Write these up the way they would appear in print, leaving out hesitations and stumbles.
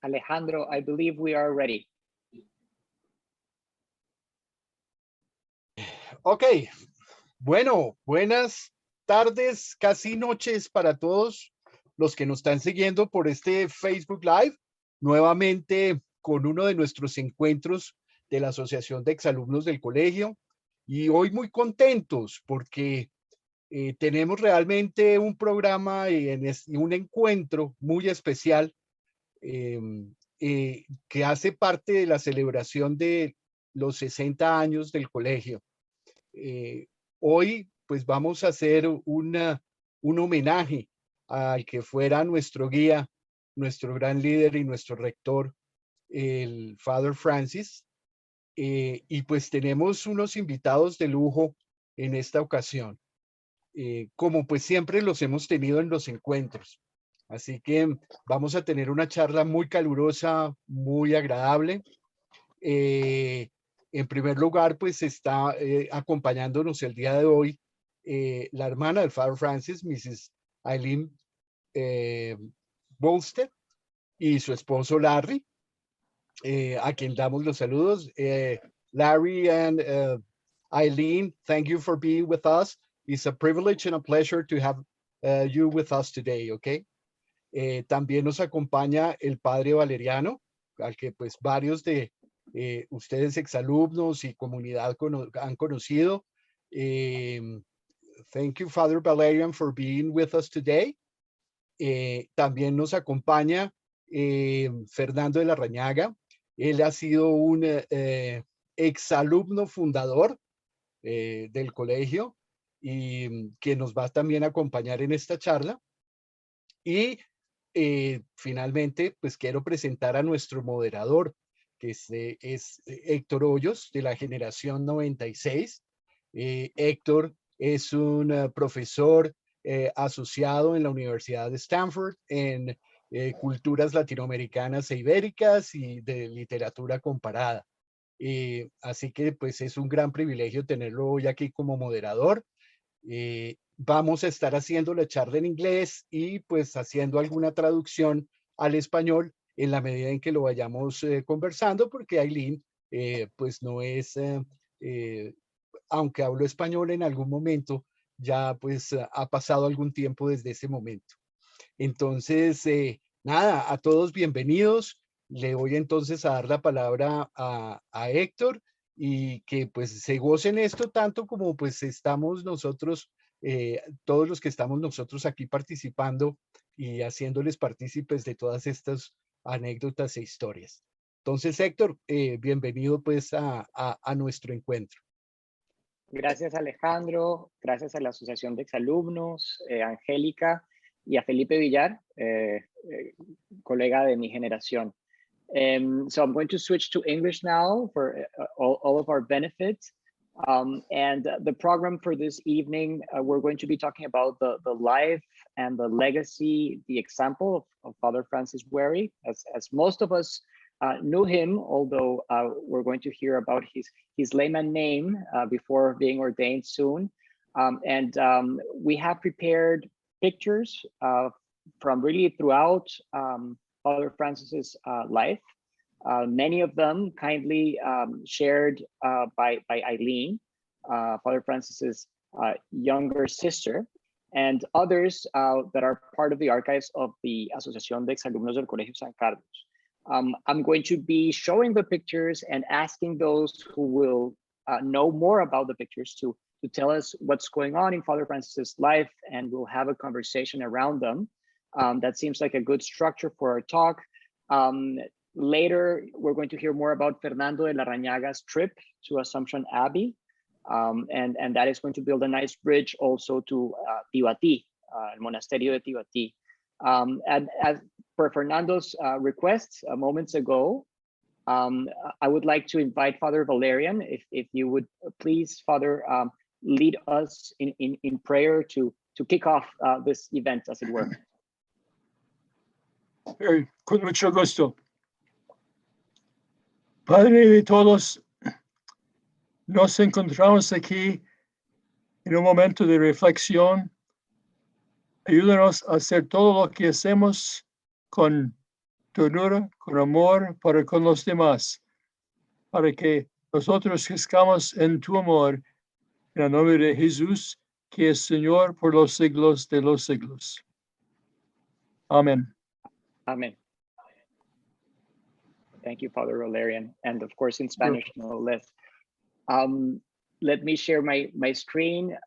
Alejandro, I believe we are ready. Ok, bueno, buenas tardes, casi noches para todos los que nos están siguiendo por este Facebook Live, nuevamente con uno de nuestros encuentros de la Asociación de Exalumnos del Colegio. Y hoy muy contentos porque tenemos realmente un programa y un encuentro muy especial que hace parte de la celebración de los 60 años del colegio. Hoy pues vamos a hacer un homenaje al que fuera nuestro guía, nuestro gran líder y nuestro rector, el Father Francis. Y pues tenemos unos invitados de lujo en esta ocasión, como pues siempre los hemos tenido en los encuentros. Así que vamos a tener una charla muy calurosa, muy agradable. En primer lugar, pues está acompañándonos el día de hoy la hermana del Father Francis, Mrs. Eileen Bolster, y su esposo Larry, a quien damos los saludos. Larry and Eileen, thank you for being with us. It's a privilege and a pleasure to have you with us today, okay? También nos acompaña el padre Valeriano, al que pues varios de ustedes exalumnos y comunidad han conocido. Thank you, Father Valerian, for being with us today. También nos acompaña Fernando de la Rañaga. Él ha sido un exalumno fundador del colegio y que nos va también a acompañar en esta charla. Y finalmente, pues quiero presentar a nuestro moderador, que es Héctor Hoyos, de la generación 96. Héctor es un profesor asociado en la Universidad de Stanford en culturas latinoamericanas e ibéricas y de literatura comparada. Así que pues es un gran privilegio tenerlo hoy aquí como moderador. Vamos a estar haciendo la charla en inglés y pues haciendo alguna traducción al español en la medida en que lo vayamos conversando, porque Eileen pues no es, aunque habló español en algún momento, ya pues ha pasado algún tiempo desde ese momento. Entonces, nada, a todos bienvenidos. Le voy entonces a dar la palabra a Héctor y que pues se gocen esto tanto como pues estamos nosotros, todos los que estamos nosotros aquí participando y haciéndoles partícipes de todas estas anécdotas e historias. Entonces, Héctor, bienvenido pues a nuestro encuentro. Gracias, Alejandro. Gracias a la Asociación de Exalumnos, Angélica y a Felipe Villar, colega de mi generación. So I'm going to switch to English now for all of our benefit. And the program for this evening, we're going to be talking about the life and the legacy, the example of Father Francis Wehri, as most of us knew him, although we're going to hear about his layman name before being ordained soon. We have prepared pictures from really throughout Father Francis's life. Many of them kindly shared by Eileen, Father Francis's younger sister, and others that are part of the archives of the Asociación de Exalumnos del Colegio San Carlos. I'm going to be showing the pictures and asking those who will know more about the pictures to tell us what's going on in Father Francis's life, and we'll have a conversation around them. That seems like a good structure for our talk. Later, we're going to hear more about Fernando de la Rañaga's trip to Assumption Abbey, and that is going to build a nice bridge also to Tibati, el Monasterio de Tibati. And as per Fernando's request moments ago, I would like to invite Father Valerian, if you would please, Father, lead us in prayer to kick off this event, as it were. Con mucho gusto. Padre de todos, nos encontramos aquí en un momento de reflexión. Ayúdanos a hacer todo lo que hacemos con ternura, con amor para con los demás, para que nosotros crezcamos en tu amor, en el nombre de Jesús, que es Señor por los siglos de los siglos. Amen. Amen. Thank you, Father Valerian, and of course in Spanish, no less. Let me share my screen.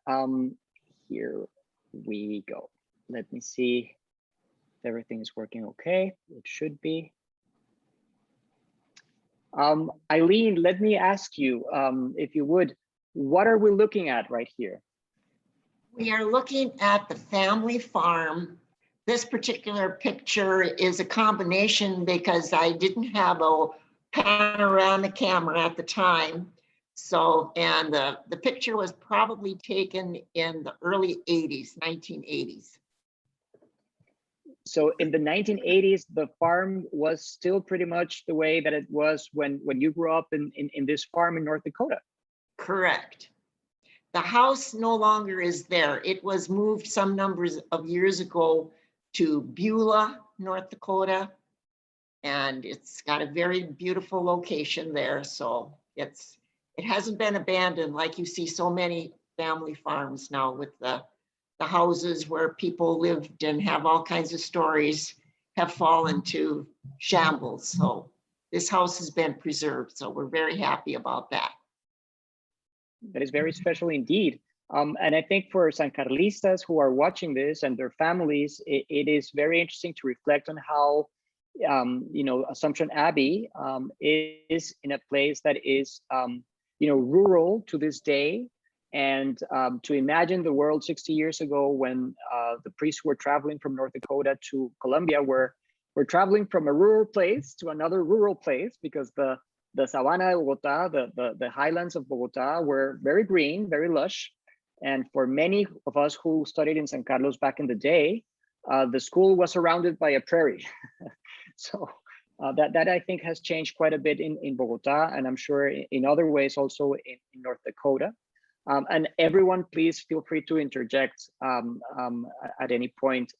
Here we go. Let me see if everything is working okay. It should be. Eileen, let me ask you, if you would, what are we looking at right here? We are looking at the family farm. This particular picture is a combination because I didn't have a panoramic camera at the time. So, and the picture was probably taken in the early 80s, 1980s. So in the 1980s, the farm was still pretty much the way that it was when you grew up in this farm in North Dakota. Correct. The house no longer is there. It was moved some numbers of years ago to Beulah, North Dakota. And it's got a very beautiful location there. So it hasn't been abandoned like you see so many family farms now with the houses where people lived and have all kinds of stories have fallen to shambles. So this house has been preserved. So we're very happy about that. That is very special indeed. And I think for San Carlistas who are watching this and their families, it is very interesting to reflect on how, you know, Assumption Abbey is in a place that is, you know, rural to this day. And to imagine the world 60 years ago when the priests were traveling from North Dakota to Colombia, where we're traveling from a rural place to another rural place because the Sabana de Bogota, the highlands of Bogota were very green, very lush. And for many of us who studied in San Carlos back in the day, the school was surrounded by a prairie. So that I think has changed quite a bit in Bogota, and I'm sure in other ways also in North Dakota. And everyone, please feel free to interject at any point.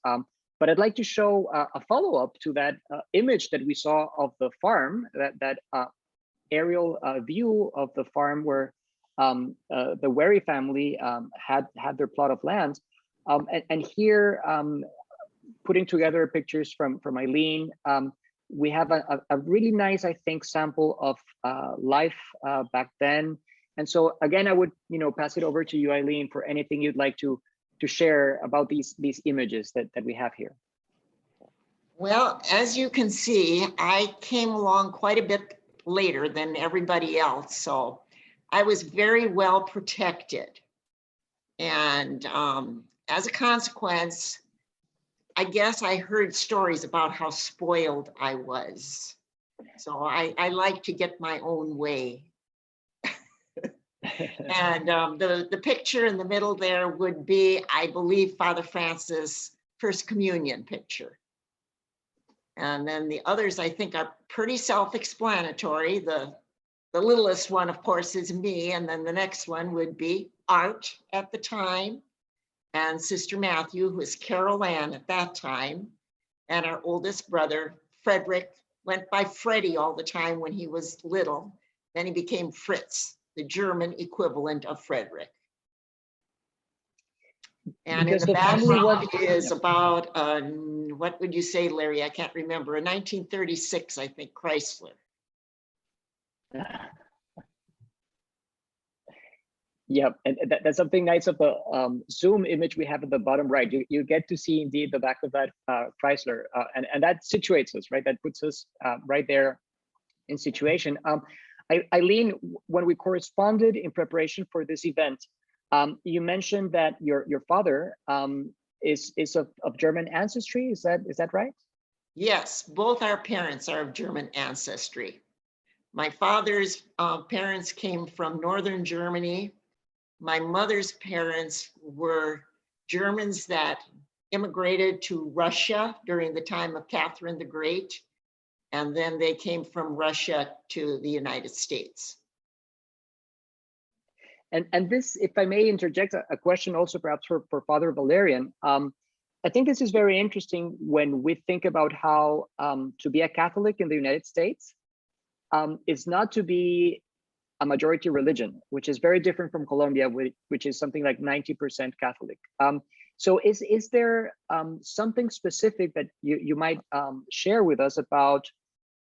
But I'd like to show a follow-up to that image that we saw of the farm, that aerial view of the farm where the Wehri family had their plot of land. And here, putting together pictures from Eileen, we have a really nice, I think, sample of life back then. And so again, I would, you know, pass it over to you, Eileen, for anything you'd like to share about these images that we have here. Well, as you can see, I came along quite a bit later than everybody else. So I was very well protected. And as a consequence, I guess I heard stories about how spoiled I was. So I like to get my own way. And the picture in the middle there would be, I believe, Father Francis' First Communion picture. And then the others, I think, are pretty self-explanatory. The littlest one, of course, is me. And then the next one would be Art at the time, and Sister Matthew, who was Carol Ann at that time. And our oldest brother, Frederick, went by Freddie all the time when he was little. Then he became Fritz, the German equivalent of Frederick. And Because in the the family background was, is about, what would you say, Larry? I can't remember. A 1936, I think, Chrysler. Yeah, and that's something nice of the Zoom image we have at the bottom right. You get to see indeed the back of that Chrysler, and that situates us, right? That puts us right there in situation. Eileen, when we corresponded in preparation for this event, you mentioned that your father is of German ancestry. Is that right? Yes, both our parents are of German ancestry. My father's parents came from northern Germany. My mother's parents were Germans that immigrated to Russia during the time of Catherine the Great. And then they came from Russia to the United States. And this, if I may interject a question also perhaps for Father Valerian, I think this is very interesting when we think about how to be a Catholic in the United States is not to be a majority religion, which is very different from Colombia, which is something like 90% Catholic. So is there something specific that you might share with us about,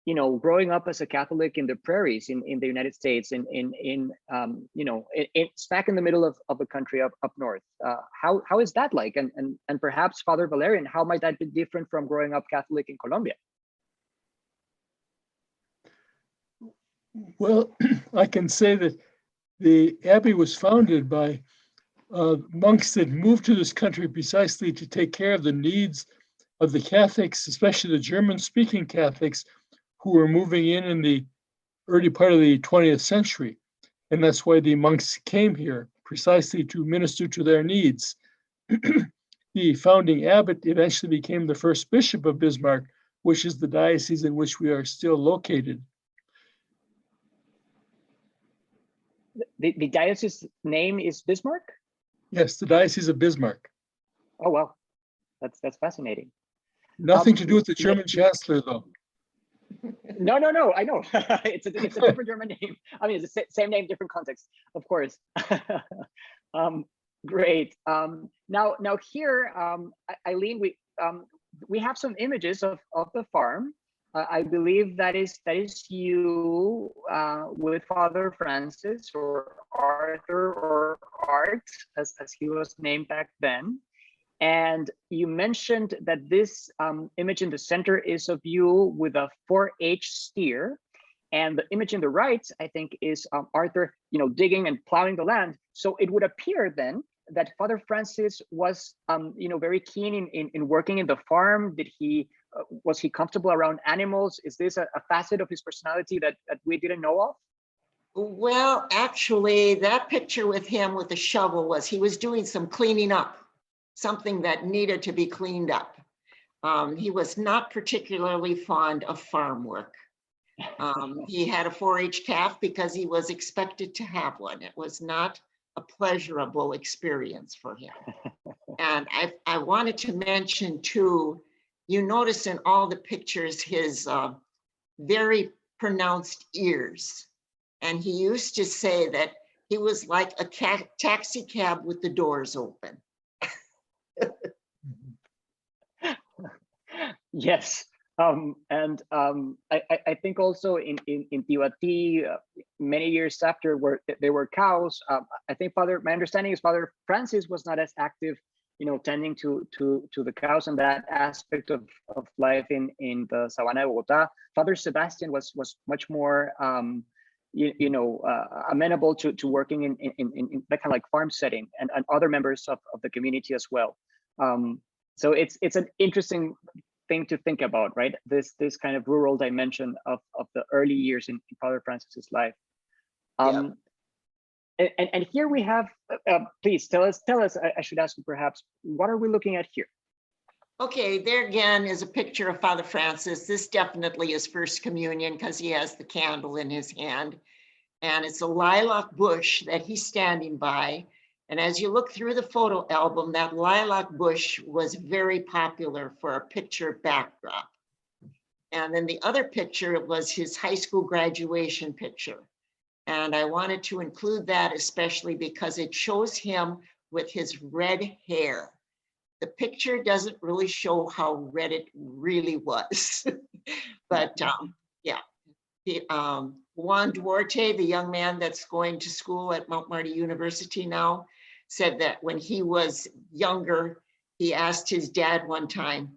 you know, growing up as a Catholic in the prairies in the United States, smack in the middle of the country up north? How is that like? And perhaps Father Valerian, how might that be different from growing up Catholic in Colombia? Well, I can say that the abbey was founded by monks that moved to this country precisely to take care of the needs of the Catholics, especially the German-speaking Catholics who were moving in the early part of the 20th century. And that's why the monks came here, precisely to minister to their needs. The founding abbot eventually became the first bishop of Bismarck, which is the diocese in which we are still located. The diocese name is Bismarck? Yes, the Diocese of Bismarck. Oh, well, that's fascinating. Nothing to do with the German chancellor, though. No, I know. it's a different German name. I mean, it's the same name, different context, of course. Great. Now here, Eileen, we have some images of the farm. I believe that is you with Father Francis, or Arthur, or Art, as he was named back then. And you mentioned that this image in the center is of you with a 4-H steer, and the image in the right, I think, is Arthur, digging and plowing the land. So it would appear then that Father Francis was, very keen in working in the farm. Was he comfortable around animals? Is this a facet of his personality that we didn't know of? Well, actually, that picture with him with the shovel he was doing some cleaning up, something that needed to be cleaned up. He was not particularly fond of farm work. He had a 4-H calf because he was expected to have one. It was not a pleasurable experience for him. And I wanted to mention too, you notice in all the pictures his very pronounced ears. And he used to say that he was like a taxi cab with the doors open. Yes. I think also in Tiwati, many years after, where there were cows, I think my understanding is Father Francis was not as active, tending to the cows and that aspect of life in the Sabana de Bogotá. Father Sebastian was much more amenable to working in that kind of like farm setting, and other members of the community as well. So it's an interesting thing to think about, right? This kind of rural dimension of the early years in Father Francis's life. Yeah. And here we have, please tell us, I should ask you perhaps, what are we looking at here? Okay, there again is a picture of Father Francis. This definitely is First Communion because he has the candle in his hand. And it's a lilac bush that he's standing by. And as you look through the photo album, that lilac bush was very popular for a picture backdrop. And then the other picture was his high school graduation picture. And I wanted to include that especially because it shows him with his red hair. The picture doesn't really show how red it really was. But yeah, Juan Duarte, the young man that's going to school at Mount Marty University now, said that when he was younger, he asked his dad one time,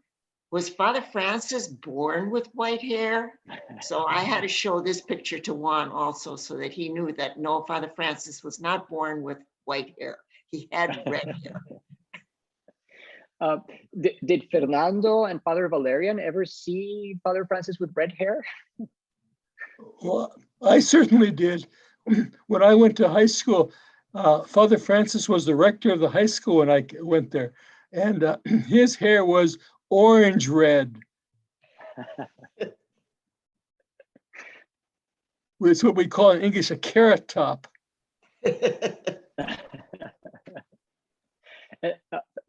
was Father Francis born with white hair? So I had to show this picture to Juan also so that he knew that no, Father Francis was not born with white hair. He had red hair. Did Fernando and Father Valerian ever see Father Francis with red hair? Well, I certainly did. When I went to high school, Father Francis was the rector of the high school when I went there, and his hair was orange red. It's what we call in English a carrot top.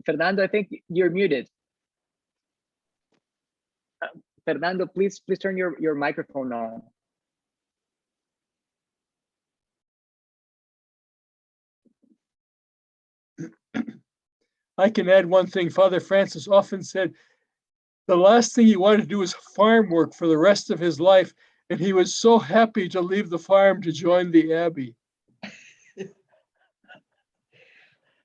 Fernando, I think you're muted. Fernando, please turn your microphone on. I can add one thing. Father Francis often said the last thing he wanted to do was farm work for the rest of his life, and he was so happy to leave the farm to join the abbey.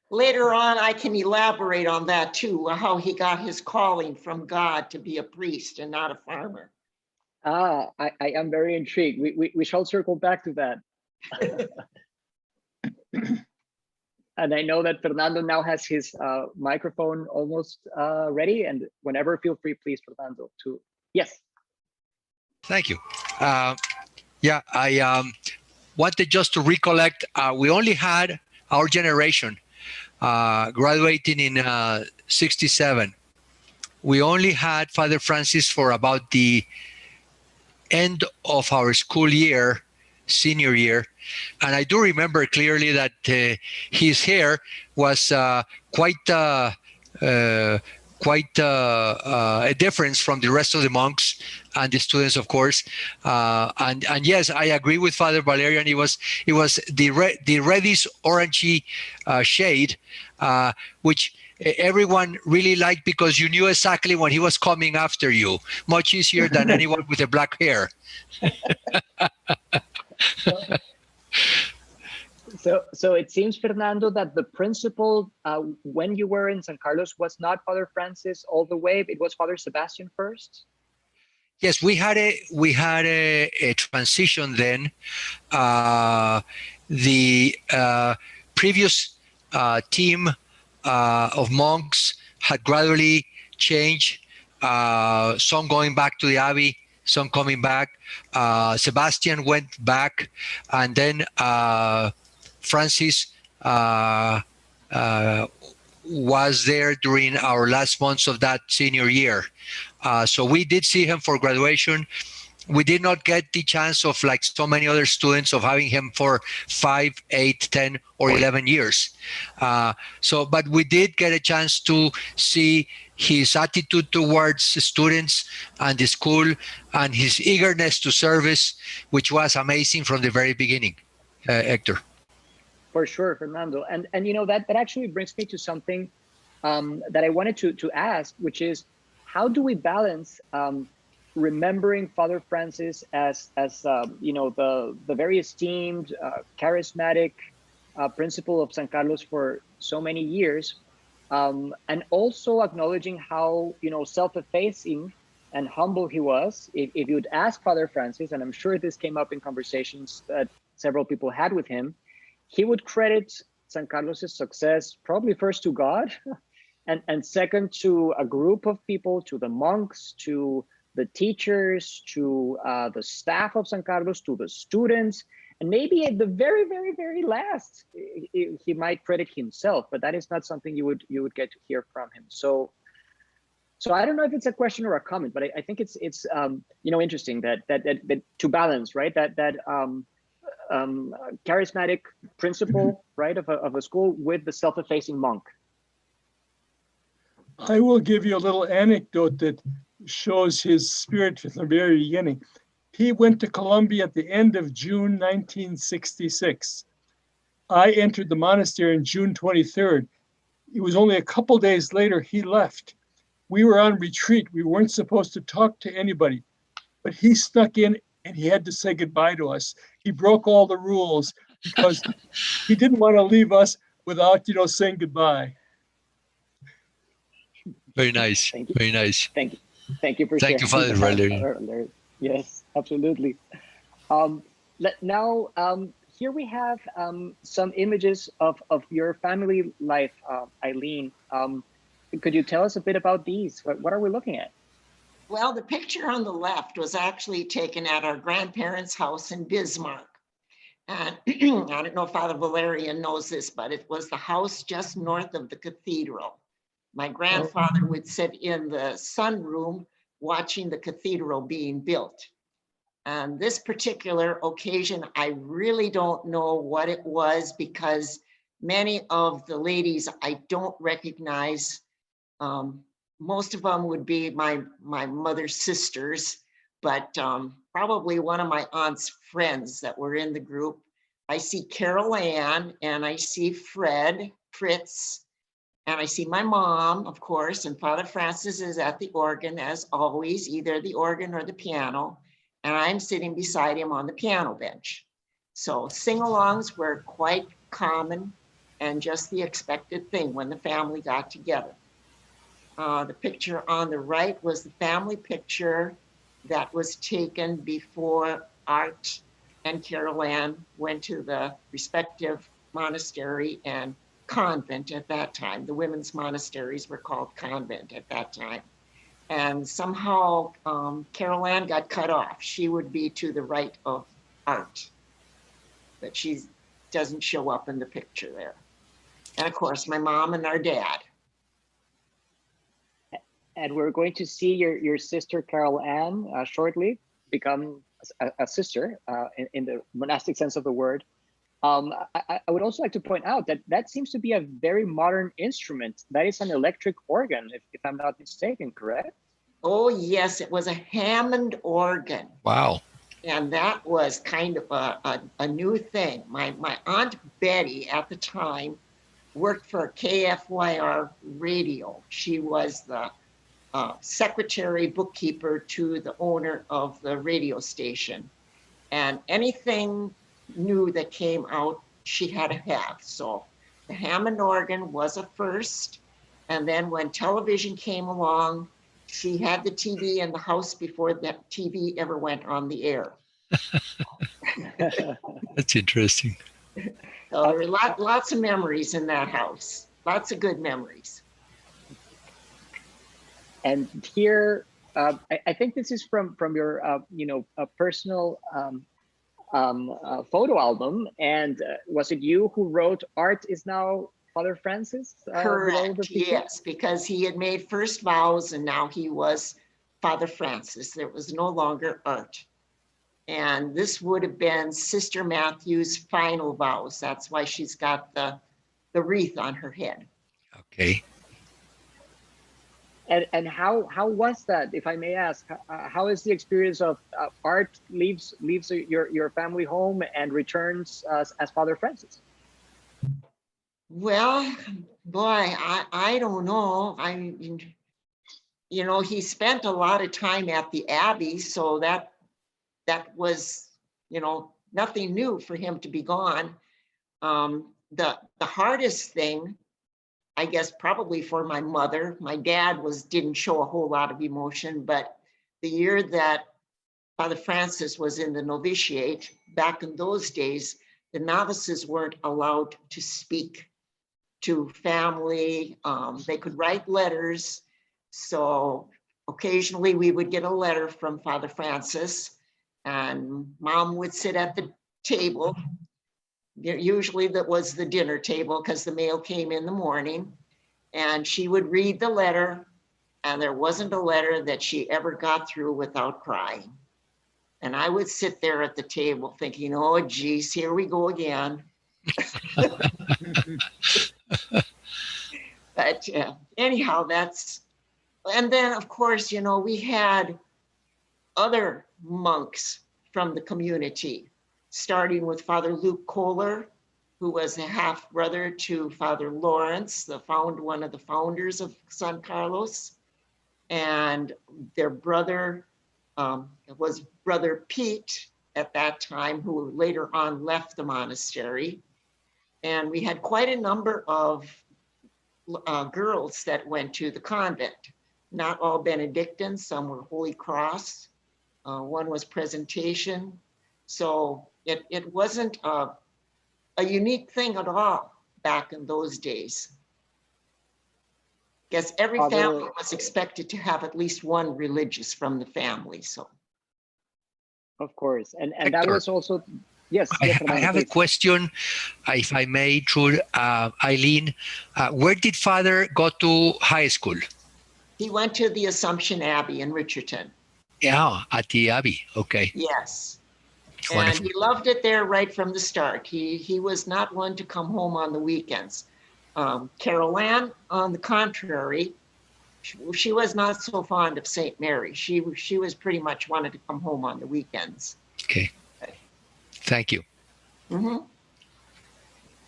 Later on, I can elaborate on that too, how he got his calling from God to be a priest and not a farmer. I am very intrigued. We shall circle back to that. And I know that Fernando now has his microphone almost ready, and whenever, feel free, please, Fernando, to, yes. Thank you. Yeah, I wanted just to recollect, we only had our generation graduating in 67. We only had Father Francis for about the end of our school year, senior year. And I do remember clearly that his hair was quite a difference from the rest of the monks and the students, of course. And yes, I agree with Father Valerian. It was the reddish orangey shade, which everyone really liked because you knew exactly when he was coming after you, much easier than anyone with a black hair. So it seems, Fernando, that the principal when you were in San Carlos was not Father Francis all the way. It was Father Sebastian first. Yes, we had a transition then. The previous team of monks had gradually changed. Some going back to the abbey, some coming back. Sebastian went back, and then Francis was there during our last months of that senior year. So we did see him for graduation. We did not get the chance of, like so many other students, of having him for 5, 8, 10, or 11 years. But we did get a chance to see his attitude towards students and the school and his eagerness to service, which was amazing from the very beginning, Hector. For sure, Fernando. And you know, that actually brings me to something that I wanted to ask, which is, how do we balance remembering Father Francis as you know, the very esteemed, charismatic principal of San Carlos for so many years, and also acknowledging how, you know, self-effacing and humble he was. If you'd ask Father Francis, and I'm sure this came up in conversations that several people had with him, he would credit San Carlos's success probably first to God, and second to a group of people, to the monks, to the teachers, to the staff of San Carlos, to the students, and maybe at the very, very, very last, he might credit himself, but that is not something you would get to hear from him. So I don't know if it's a question or a comment, but I think it's you know, interesting that to balance, right, that charismatic principal, right, of a school with the self-effacing monk. I will give you a little anecdote that shows his spirit from the very beginning. He went to Colombia at the end of June 1966. I entered the monastery on June 23rd. It was only a couple days later he left. We were on retreat. We weren't supposed to talk to anybody, but he snuck in and he had to say goodbye to us. He broke all the rules because he didn't want to leave us without, you know, saying goodbye. Very nice. Very nice. Thank you for Thank you, sharing. Father Valerian. Yes, absolutely. Now, here we have some images of your family life, Eileen. Could you tell us a bit about these? What are we looking at? Well, the picture on the left was actually taken at our grandparents' house in Bismarck. And I don't know if Father Valerian knows this, but it was the house just north of the cathedral. My grandfather would sit in the sunroom watching the cathedral being built. And this particular occasion, I really don't know what it was, because many of the ladies I don't recognize. most of them would be my mother's sisters, but probably one of my aunt's friends that were in the group. I see Carol Ann, and I see Fritz, and I see my mom, of course, and Father Francis is at the organ as always, either the organ or the piano, and I'm sitting beside him on the piano bench. So sing-alongs were quite common and just the expected thing when the family got together. The picture on the right was the family picture that was taken before Art and Carol Ann went to the respective monastery and convent at that time. The women's monasteries were called convent at that time. And somehow Carol Ann got cut off. She would be to the right of Art, but she doesn't show up in the picture there. And of course, my mom and our dad. And we're going to see your sister Carol Ann shortly become a sister in the monastic sense of the word. I would also like to point out that that seems to be a very modern instrument. That is an electric organ, if I'm not mistaken, correct? Oh yes, it was a Hammond organ. Wow. And that was kind of a new thing. My Aunt Betty at the time worked for KFYR radio. She was the secretary, bookkeeper to the owner of the radio station. And anything new that came out, she had to have. So the Hammond organ was a first. And then when television came along, she had the TV in the house before that TV ever went on the air. That's interesting. So there were lots of memories in that house. Lots of good memories. And here, I think this is from your personal photo album. And was it you who wrote "Art is now Father Francis"? Correct. Yes, because he had made first vows and now he was Father Francis. There was no longer Art. And this would have been Sister Matthew's final vows. That's why she's got the wreath on her head. Okay. And how was that, if I may ask? How is the experience of Art leaves your family home and returns as Father Francis? Well, boy, I don't know. He spent a lot of time at the Abbey, so that was, nothing new for him to be gone. The hardest thing, I guess, probably for my mother, my dad didn't show a whole lot of emotion, but the year that Father Francis was in the novitiate, back in those days, the novices weren't allowed to speak to family. They could write letters. So occasionally we would get a letter from Father Francis, and Mom would sit at the table. Usually that was the dinner table because the mail came in the morning, and she would read the letter, and there wasn't a letter that she ever got through without crying. And I would sit there at the table thinking, oh geez, here we go again. But anyhow, and then of course, we had other monks from the community, starting with Father Luke Kohler, who was a half brother to Father Lawrence, one of the founders of San Carlos. And their brother was Brother Pete at that time, who later on left the monastery. And we had quite a number of girls that went to the convent, not all Benedictines, some were Holy Cross, one was Presentation. So it wasn't a unique thing at all back in those days. I guess every family was expected to have at least one religious from the family. So, of course, and Hector, that was also yes. I have a question, if I may, through Eileen. Where did Father go to high school? He went to the Assumption Abbey in Richardson. Yeah, at the Abbey. Okay. Yes. Wonderful. And he loved it there right from the start. He was not one to come home on the weekends. Carol Ann, on the contrary, She was not so fond of St. Mary. She was pretty much wanted to come home on the weekends. Okay. Thank you. Mhm.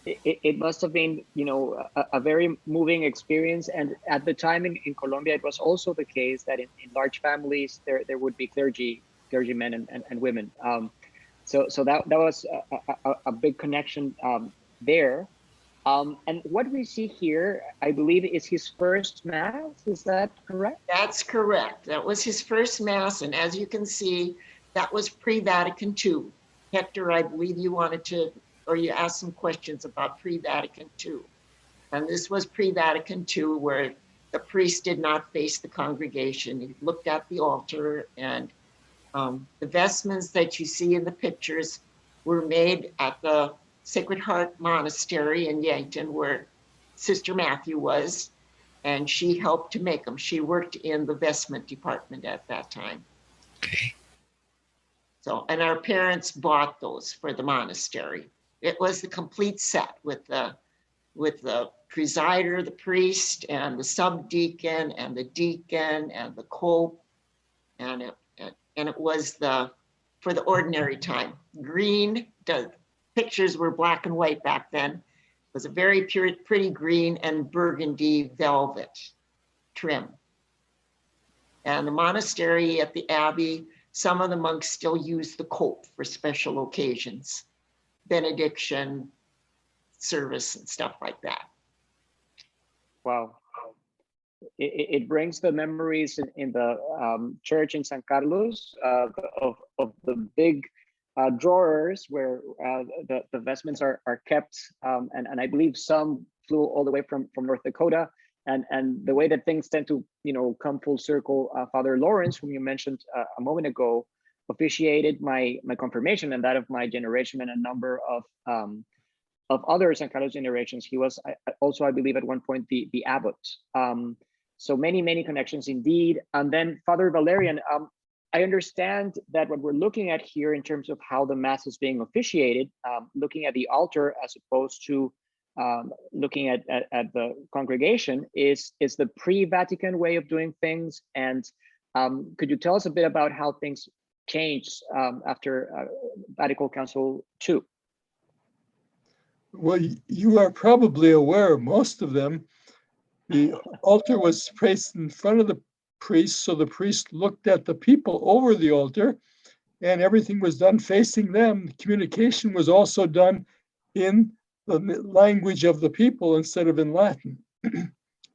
It must have been, you know, a very moving experience. And at the time in Colombia, it was also the case that in large families, there would be clergymen and women. So that was a big connection there. And what we see here, I believe, is his first mass. Is that correct? That's correct. That was his first mass. And as you can see, that was pre-Vatican II. Hector, I believe you wanted to, or you asked some questions about pre-Vatican II. And this was pre-Vatican II, where the priest did not face the congregation. He looked at the altar, and the vestments that you see in the pictures were made at the Sacred Heart Monastery in Yankton, where Sister Matthew was, and she helped to make them. She worked in the vestment department at that time. Okay. So, and our parents bought those for the monastery. It was the complete set with the presider, the priest, and the subdeacon, and the deacon, and the cope, and it was for the ordinary time. Green, the pictures were black and white back then. It was a very pretty green and burgundy velvet trim. And the monastery at the abbey, some of the monks still use the cope for special occasions, benediction, service, and stuff like that. Wow. It brings the memories in the church in San Carlos of the big drawers where the vestments are kept, and I believe some flew all the way from North Dakota, and the way that things tend to, you know, come full circle. Father Lawrence, whom you mentioned a moment ago, officiated my confirmation and that of my generation and a number of other San Carlos generations. He was also, I believe, at one point the abbot. So many connections indeed. And then Father Valerian, I understand that what we're looking at here in terms of how the Mass is being officiated, looking at the altar as opposed to looking at the congregation, is the pre-Vatican way of doing things. And could you tell us a bit about how things changed after Vatican Council II? Well, you are probably aware, most of them, the altar was placed in front of the priest, so the priest looked at the people over the altar, and everything was done facing them. Communication was also done in the language of the people instead of in Latin.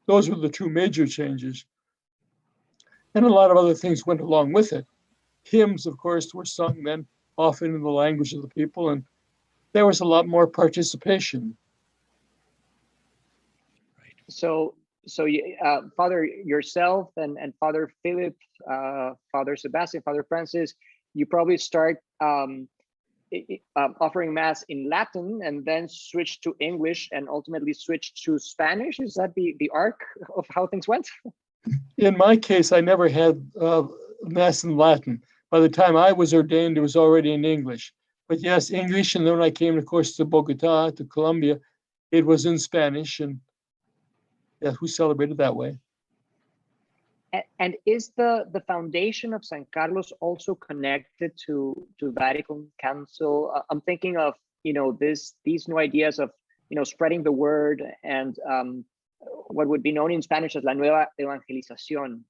Those were the two major changes. And a lot of other things went along with it. Hymns, of course, were sung then, often in the language of the people, and there was a lot more participation. So Father, yourself and Father Philip, Father Sebastian, Father Francis, you probably start offering Mass in Latin and then switch to English and ultimately switch to Spanish. Is that the arc of how things went? In my case, I never had Mass in Latin. By the time I was ordained, it was already in English. But yes, English, and then when I came, of course, to Bogota, to Colombia, it was in Spanish, and yeah, we celebrated that way. And is the foundation of San Carlos also connected to Vatican Council? I'm thinking of, you know, these new ideas of, you know, spreading the word and what would be known in Spanish as la nueva evangelización.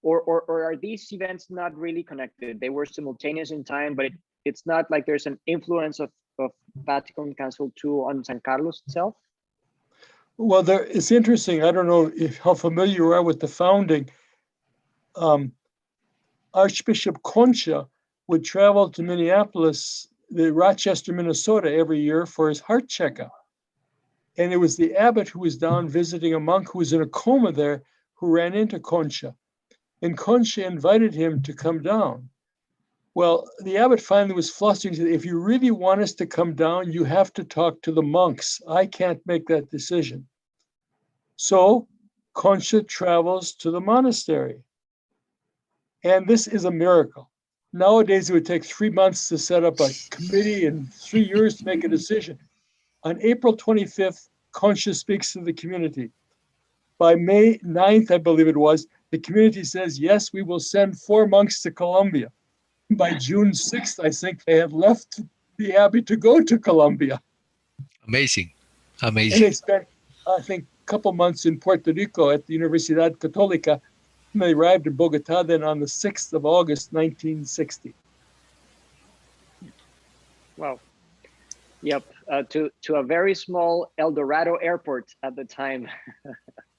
Or are these events not really connected? They were simultaneous in time, but it's not like there's an influence of Vatican Council II on San Carlos itself? Well, it's interesting. I don't know how familiar you are with the founding. Archbishop Concha would travel to Minneapolis, Rochester, Minnesota every year for his heart checkup. And it was the abbot who was down visiting a monk who was in a coma there who ran into Concha. And Concha invited him to come down. Well, the abbot finally was flustered. He said, if you really want us to come down, you have to talk to the monks. I can't make that decision. So Concha travels to the monastery. And this is a miracle. Nowadays, it would take 3 months to set up a committee and 3 years to make a decision. On April 25th, Concha speaks to the community. by May 9th, I believe it was, the community says, yes, we will send 4 monks to Colombia. By June 6th, I think they had left the abbey to go to Colombia. Amazing. And Amazing. they spent, I think, a couple months in Puerto Rico at the Universidad Católica. And they arrived in Bogota then on the 6th of August, 1960. Wow. Yep. To a very small El Dorado airport at the time.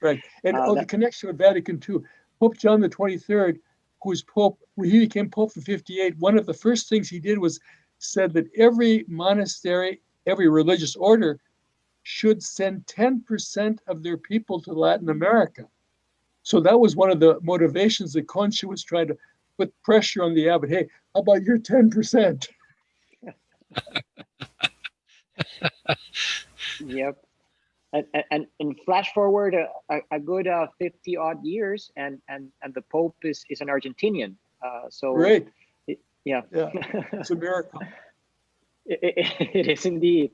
Right. And the that- connection with Vatican II, Pope John the 23rd, who was Pope, when he became Pope in 58, one of the first things he did was said that every monastery, every religious order should send 10% of their people to Latin America. So that was one of the motivations that Concha was trying to put pressure on the abbot. Hey, how about your 10%? Yep. And flash forward a good 50 odd years, and the Pope is an Argentinian. So Great. Yeah. Yeah, it's a miracle. It is indeed.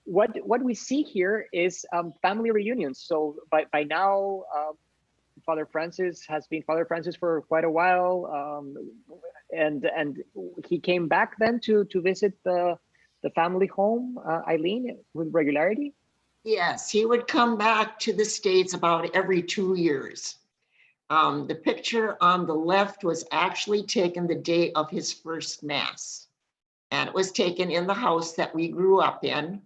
What we see here is family reunions. So by now, Father Francis has been Father Francis for quite a while, and he came back then to visit the family home, Eileen, with regularity. Yes, he would come back to the States about every 2 years. The picture on the left was actually taken the day of his first Mass. And it was taken in the house that we grew up in.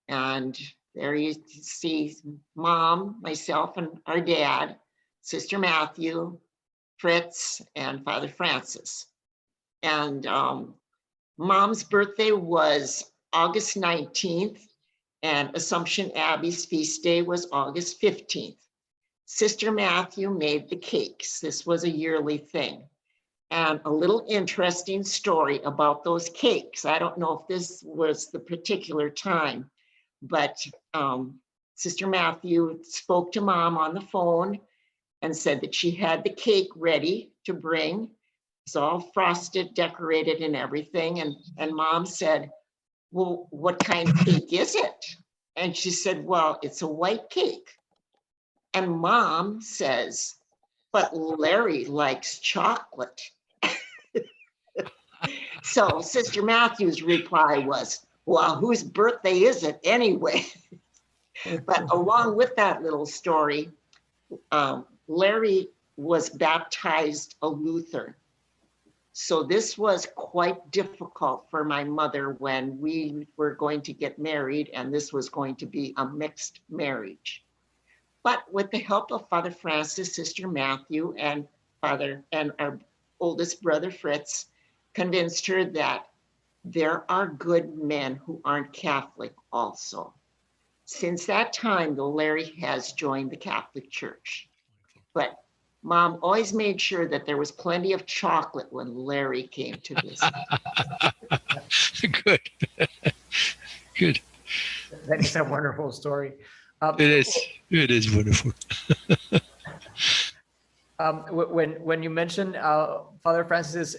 And there you see Mom, myself, and our dad, Sister Matthew, Fritz, and Father Francis. And Mom's birthday was August 19th, and Assumption Abbey's feast day was August 15th. Sister Matthew made the cakes. This was a yearly thing. And a little interesting story about those cakes. I don't know if this was the particular time, but Sister Matthew spoke to Mom on the phone and said that she had the cake ready to bring. It's all frosted, decorated, and everything. And Mom said, well, what kind of cake is it? And she said, well, it's a white cake. And Mom says, but Larry likes chocolate. So Sister Matthew's reply was, well, whose birthday is it anyway? But along with that little story, Larry was baptized a Lutheran. So this was quite difficult for my mother when we were going to get married, and this was going to be a mixed marriage. But with the help of Father Francis, Sister Matthew, and our oldest brother Fritz, convinced her that there are good men who aren't Catholic also. Since that time, though, Larry has joined the Catholic Church. But Mom always made sure that there was plenty of chocolate when Larry came to visit. Good. Good. That is a wonderful story. It is wonderful. When you mentioned Father Francis's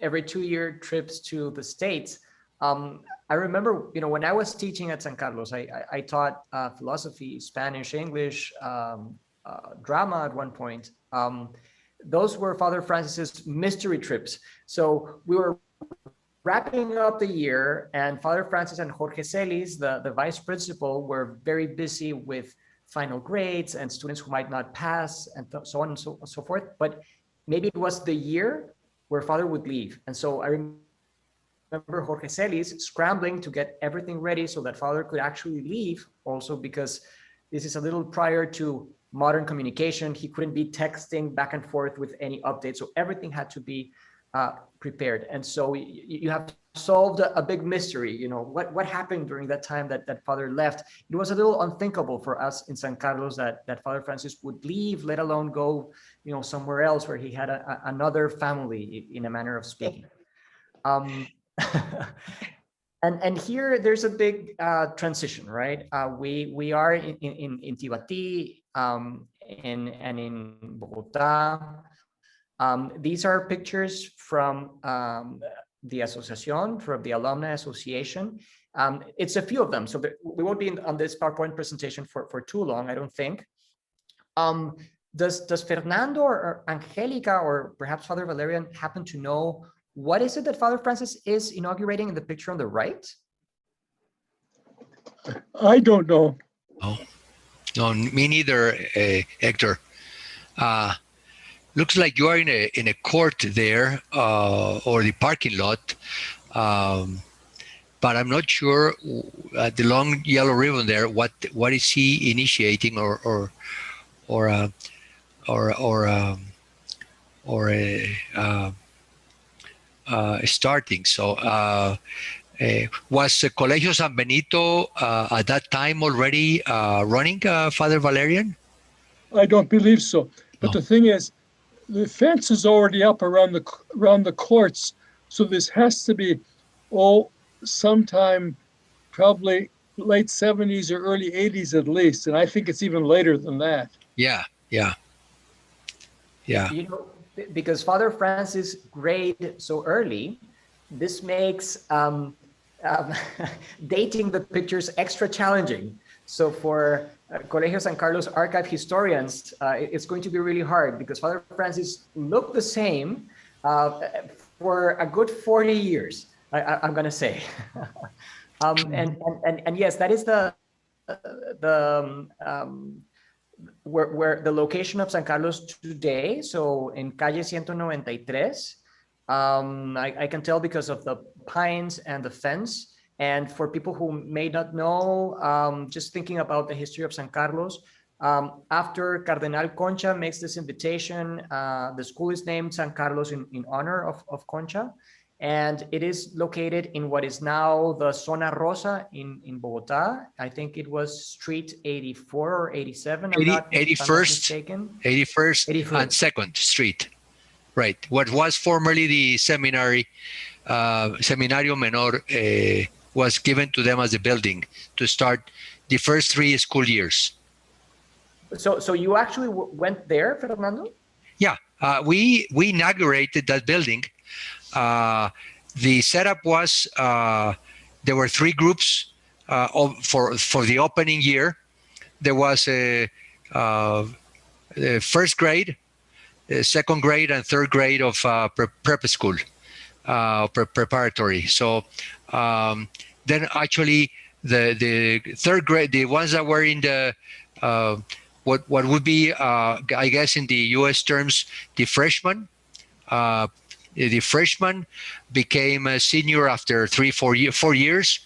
every 2-year trips to the States, I remember, when I was teaching at San Carlos, I taught philosophy, Spanish, English, drama at one point. Those were Father Francis's mystery trips. So we were wrapping up the year, and Father Francis and Jorge Celis, the vice principal, were very busy with final grades and students who might not pass, and so on and so forth. But maybe it was the year where Father would leave. And so I remember Jorge Celis scrambling to get everything ready so that Father could actually leave, also because this is a little prior to modern communication. He couldn't be texting back and forth with any updates. So everything had to be prepared. And so you have solved a big mystery. What happened during that time that Father left? It was a little unthinkable for us in San Carlos that Father Francis would leave, let alone go, somewhere else where he had another family, in a manner of speaking. And here there's a big transition, right? We are in Tibati and in Bogota. These are pictures from the association, from the Alumni Association. It's a few of them, so we won't be on this PowerPoint presentation for too long, I don't think. Does Fernando or Angelica or perhaps Father Valerian happen to know what is it that Father Francis is inaugurating in the picture on the right? I don't know. Oh, no, me neither, Hector. Looks like you are in a court there, or the parking lot, but I'm not sure. The long yellow ribbon there. What is he initiating or starting? So was Colegio San Benito at that time already running, Father Valerian? I don't believe so. But No. the thing is, the fence is already up around the courts, so this has to be sometime probably late 70s or early 80s at least, and I think it's even later than that. Yeah. You know, because Father Francis grade so early, this makes dating the pictures extra challenging. So for Colegio San Carlos archive historians, it's going to be really hard because Father Francis looked the same for a good 40 years, I'm going to say. And yes, that is where the location of San Carlos today. So in calle 193, I can tell because of the pines and the fence. And for people who may not know, just thinking about the history of San Carlos, after Cardenal Concha makes this invitation, the school is named San Carlos in honor of Concha. And it is located in what is now the Zona Rosa in Bogota. I think it was Street 84 or 87. 81st, mistaken. 81st and 2nd Street. Right. What was formerly the seminary, Seminario Menor, was given to them as a building to start the first 3 school years. So you actually went there, Fernando? Yeah, we inaugurated that building. The setup was there were 3 groups for the opening year. There was a first grade, second grade, and third grade of prep school, preparatory. So then actually the third grade, the ones that were in the what would be I guess in the U.S. terms, the freshman. The freshman became a senior after 4 years,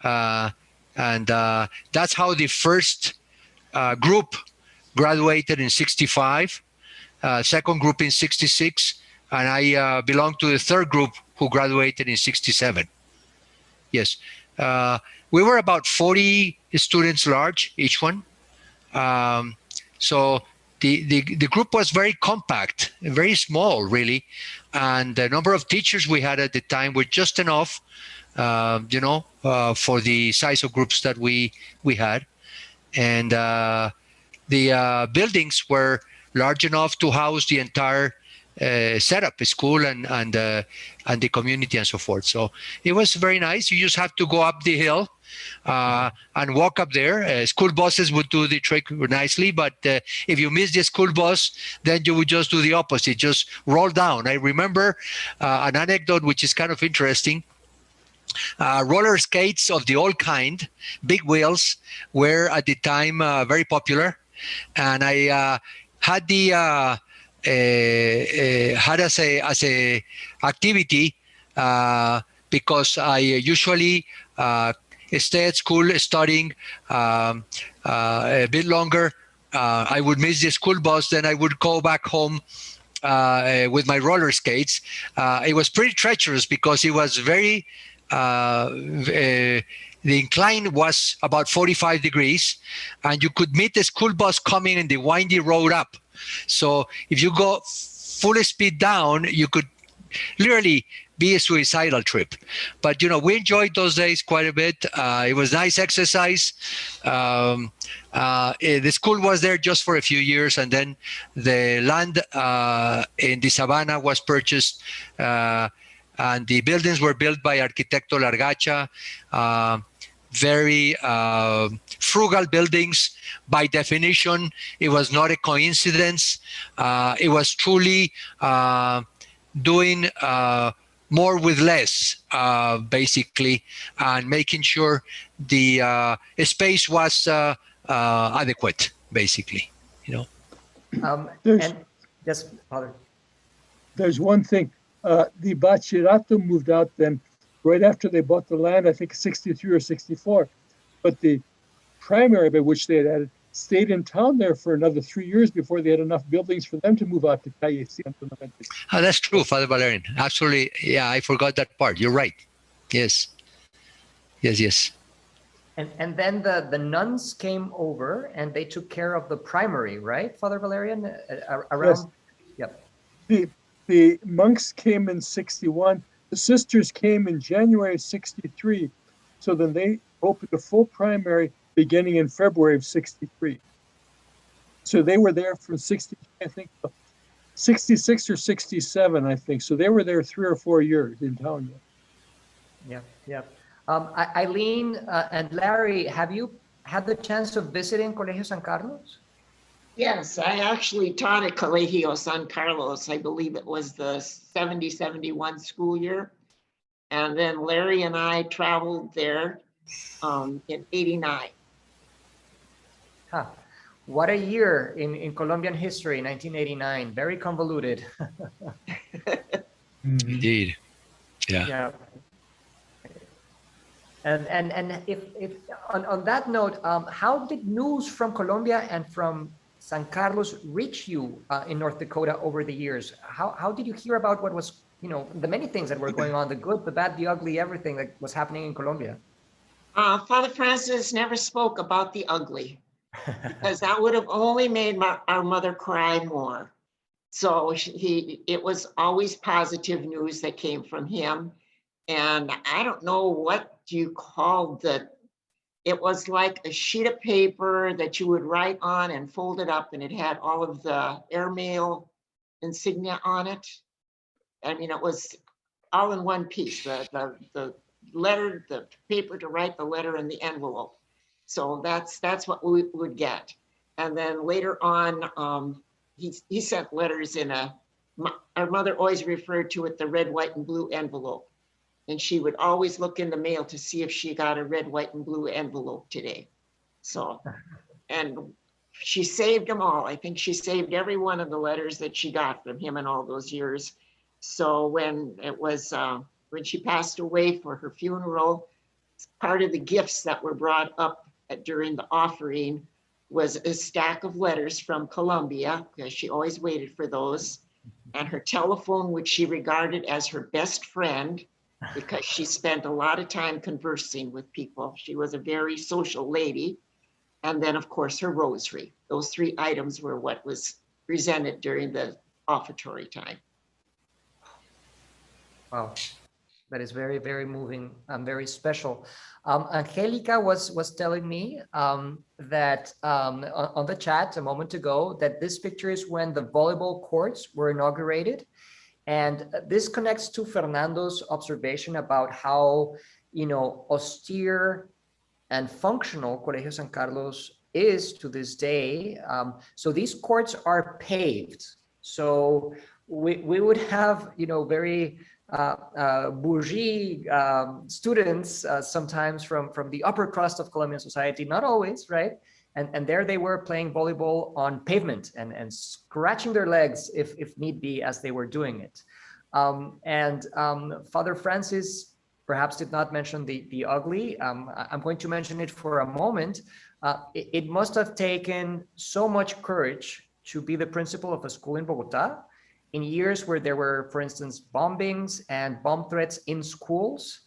and that's how the first group graduated in 65, second group in 66, and I belong to the third group who graduated in 67. Yes, we were about 40 students large, each one. So the group was very compact, very small, really, and the number of teachers we had at the time were just enough, for the size of groups that we had, and the buildings were large enough to house the entire setup, school and the community and so forth. So it was very nice. You just have to go up the hill and walk up there. School buses would do the trick nicely, but if you miss the school bus, then you would just do the opposite, just roll down. I remember an anecdote which is kind of interesting. Roller skates of the old kind, big wheels, were at the time very popular, and I had the had as a activity because I usually stay at school studying a bit longer. I would miss the school bus, then I would go back home with my roller skates. It was pretty treacherous because it was very the incline was about 45 degrees, and you could meet the school bus coming in the windy road up. So if you go full speed down, you could literally be a suicidal trip. But we enjoyed those days quite a bit. It was nice exercise. The school was there just for a few years, and then the land in the savannah was purchased And the buildings were built by Arquitecto Largacha, very frugal buildings. By definition, it was not a coincidence. It was truly doing more with less, basically, and making sure the space was adequate, basically, you know. And yes, Father. There's one thing. The Bachillerato moved out then right after they bought the land, I think 63 or 64. But the primary by which they had added stayed in town there for another 3 years before they had enough buildings for them to move out to Calle 190. Oh, that's true, Father Valerian. Absolutely. Yeah, I forgot that part. You're right. Yes. Yes, yes. And then the nuns came over and they took care of the primary, right, Father Valerian? Around, yes. Yep. The monks came in 61. The sisters came in January 63. So then they opened a full primary beginning in February of 63. So they were there from 60, I think, 66 or 67, I think. So they were there 3 or 4 years in town. Yeah, yeah. Eileen and Larry, have you had the chance of visiting Colegio San Carlos? Yes, I actually taught at Colegio San Carlos. I believe it was the 70-71 school year. And then Larry and I traveled there in 89. Huh. What a year in Colombian history, 1989. Very convoluted. Indeed. Yeah. Yeah. And if on that note, how did news from Colombia and from San Carlos reach you in North Dakota over the years? How did you hear about what was, you know, the many things that were going on, the good, the bad, the ugly, everything that was happening in Colombia? Father Francis never spoke about the ugly because that would have only made our mother cry more. So it was always positive news that came from him. And I don't know what you called it was like a sheet of paper that you would write on and fold it up, and it had all of the airmail insignia on it. I mean, it was all in one piece, the letter, the paper to write the letter, and the envelope. So that's what we would get. And then later on, he sent letters in our mother always referred to it the red, white, and blue envelope. And she would always look in the mail to see if she got a red, white, and blue envelope today. So, and she saved them all. I think she saved every one of the letters that she got from him in all those years. So when it was, when she passed away for her funeral, part of the gifts that were brought up during the offering was a stack of letters from Colombia, because she always waited for those, and her telephone, which she regarded as her best friend, because she spent a lot of time conversing with people. She was a very social lady. And then, of course, her rosary. Those 3 items were what was presented during the offertory time. Wow, that is very, very moving and very special. Angelica was telling me that on the chat a moment ago that this picture is when the volleyball courts were inaugurated. And this connects to Fernando's observation about how, you know, austere and functional Colegio San Carlos is to this day. So these courts are paved. So we would have, you know, very bourgeois students sometimes from the upper crust of Colombian society, not always, right? And there they were playing volleyball on pavement and scratching their legs if need be as they were doing it. Father Francis perhaps did not mention the ugly. I'm going to mention it for a moment. It must have taken so much courage to be the principal of a school in Bogota in years where there were, for instance, bombings and bomb threats in schools.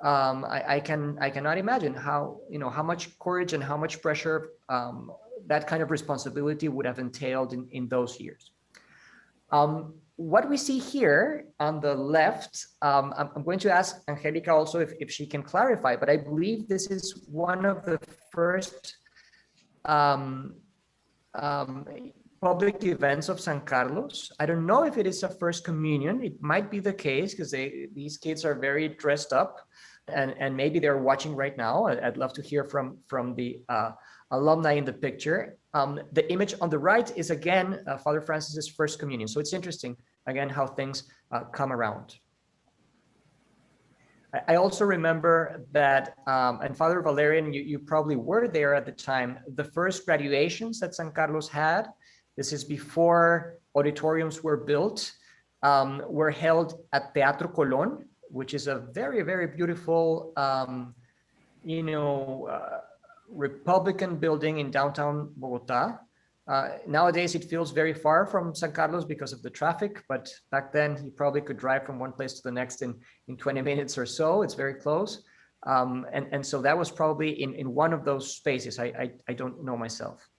I cannot imagine how much courage and how much pressure that kind of responsibility would have entailed in those years. What we see here on the left, I'm going to ask Angelica also if she can clarify, but I believe this is one of the first public events of San Carlos. I don't know if it is a first communion. It might be the case because these kids are very dressed up, and maybe they're watching right now. I'd love to hear from the alumni in the picture. The image on the right is again Father Francis's first communion. So it's interesting again how things come around. I also remember that, and Father Valerian, you probably were there at the time, the first graduations that San Carlos had, this is before auditoriums were built, were held at Teatro Colón, which is a very, very beautiful, Republican building in downtown Bogota. Nowadays, it feels very far from San Carlos because of the traffic, but back then you probably could drive from one place to the next in 20 minutes or so. It's very close. And so that was probably in one of those spaces. I don't know myself.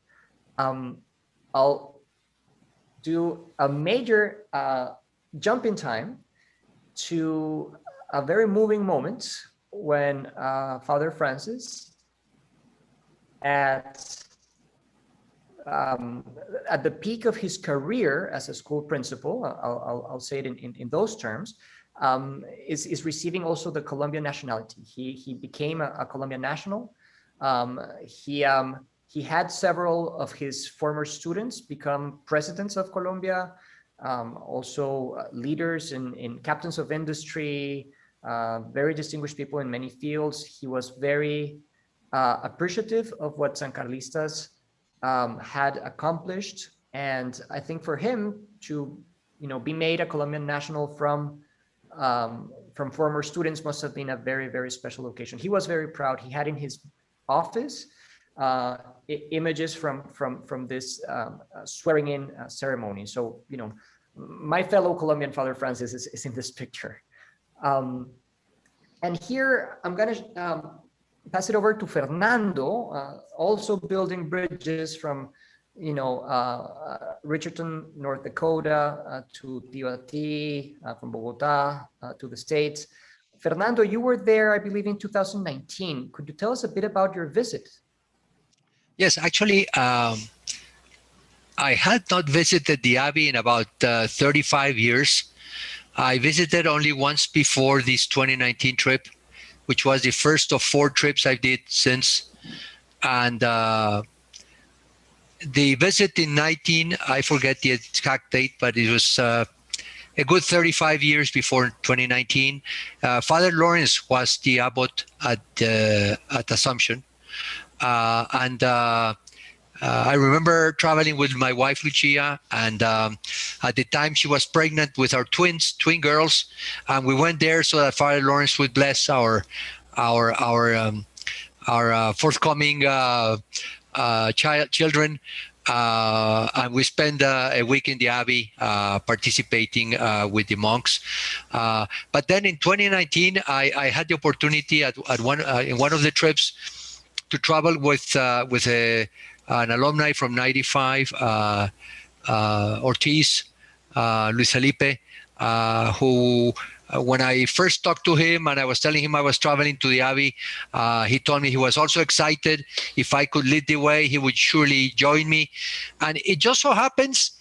I'll do a major jump in time to a very moving moment when Father Francis at the peak of his career as a school principal, I'll say it in those terms, is receiving also the Colombian nationality. He became a Colombian national. He had several of his former students become presidents of Colombia, also leaders in captains of industry, very distinguished people in many fields. He was very appreciative of what San Carlistas had accomplished, and I think for him to be made a Colombian national from former students must have been a very, very special occasion. He was very proud. He had in his office images from this swearing in ceremony. So my fellow Colombian Father Francis is in this picture, and here I'm going to pass it over to Fernando, also building bridges from, Richardson, North Dakota, to Tibati, from Bogota, to the States. Fernando, you were there, I believe, in 2019. Could you tell us a bit about your visit? Yes, actually, I had not visited the Abbey in about 35 years. I visited only once before this 2019 trip, which was the first of 4 trips I did since. And the visit in 19, I forget the exact date, but it was a good 35 years before 2019. Father Lawrence was the abbot at Assumption. I remember traveling with my wife, Lucia, and at the time she was pregnant with our twin girls, and we went there so that Father Lawrence would bless our forthcoming children, and we spent a week in the Abbey participating with the monks. But then in 2019, I had the opportunity in one of the trips to travel with an alumni from 95, Ortiz, Luis Felipe, who, when I first talked to him and I was telling him I was traveling to the Abbey, he told me he was also excited. If I could lead the way, he would surely join me. And it just so happens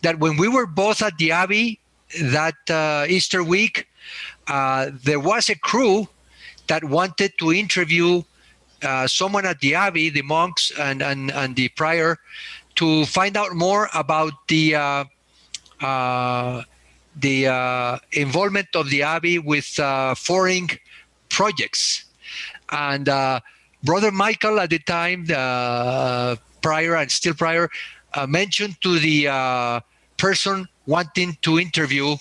that when we were both at the Abbey that Easter week, there was a crew that wanted to interview someone at the Abbey, the monks and the prior, to find out more about the involvement of the Abbey with foreign projects. And Brother Michael at the time, the prior and still prior, mentioned to the person wanting to interview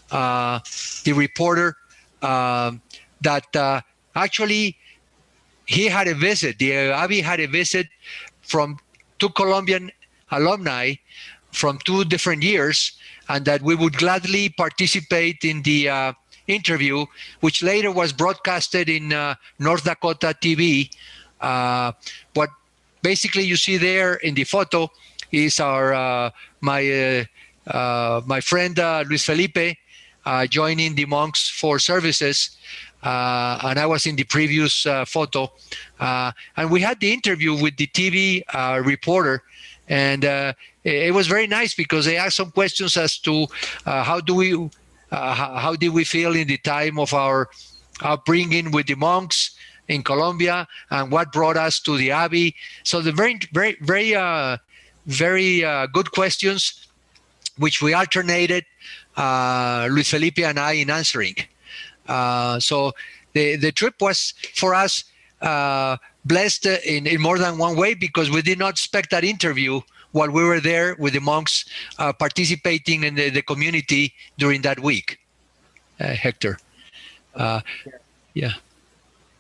the reporter that actually he had a visit, the Abbey had a visit from 2 Colombian alumni from 2 different years, and that we would gladly participate in the interview, which later was broadcasted in North Dakota TV. What basically you see there in the photo is our my friend Luis Felipe joining the monks for services. And I was in the previous photo. And we had the interview with the TV reporter And it was very nice because they asked some questions as to how did we feel in the time of our upbringing with the monks in Colombia, and what brought us to the Abbey. So the very good questions, which we alternated, Luis Felipe and I, in answering. So the trip was for us blessed in more than one way, because we did not expect that interview while we were there with the monks participating in the community during that week. Hector. Yeah.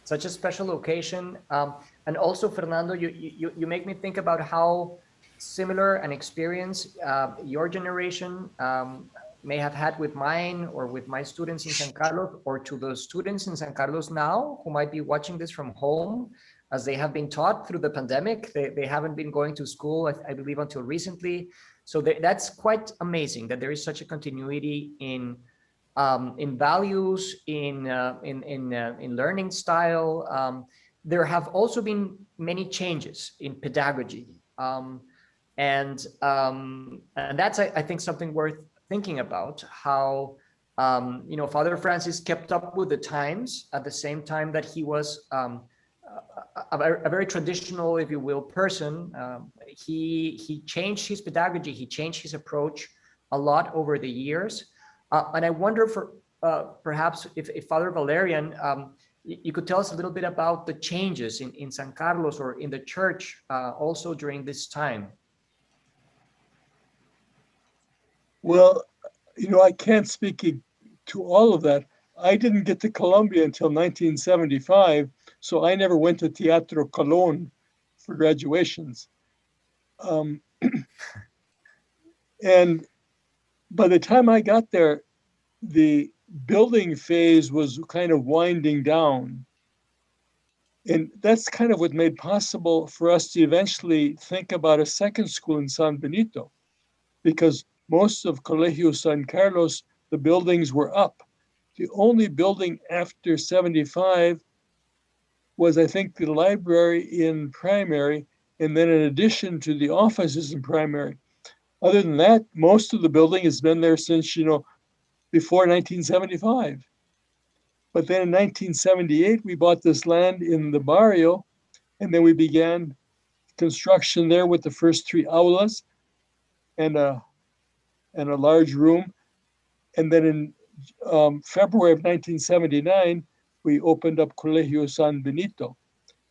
Such a special occasion. And also, Fernando, you make me think about how similar an experience your generation may have had with mine or with my students in San Carlos, or to the students in San Carlos now who might be watching this from home, as they have been taught through the pandemic. They haven't been going to school, I believe, until recently. So that's quite amazing that there is such a continuity in values, in learning style. There have also been many changes in pedagogy, and that's, I think, something worth thinking about. How Father Francis kept up with the times at the same time that he was a very traditional, if you will, person. He changed his pedagogy, he changed his approach a lot over the years. And I wonder, for perhaps if Father Valerian, you could tell us a little bit about the changes in San Carlos or in the church also during this time. Well, I can't speak to all of that. I didn't get to Colombia until 1975, so I never went to Teatro Colón for graduations. And by the time I got there, the building phase was kind of winding down. And that's kind of what made possible for us to eventually think about a second school in San Benito, because most of Colegio San Carlos, the buildings were up. The only building after 75 was, I think, the library in primary, and then in addition to the offices in primary. Other than that, most of the building has been there since, before 1975. But then in 1978, we bought this land in the barrio, and then we began construction there with the first 3 aulas and a large room. And then in February of 1979, we opened up Colegio San Benito.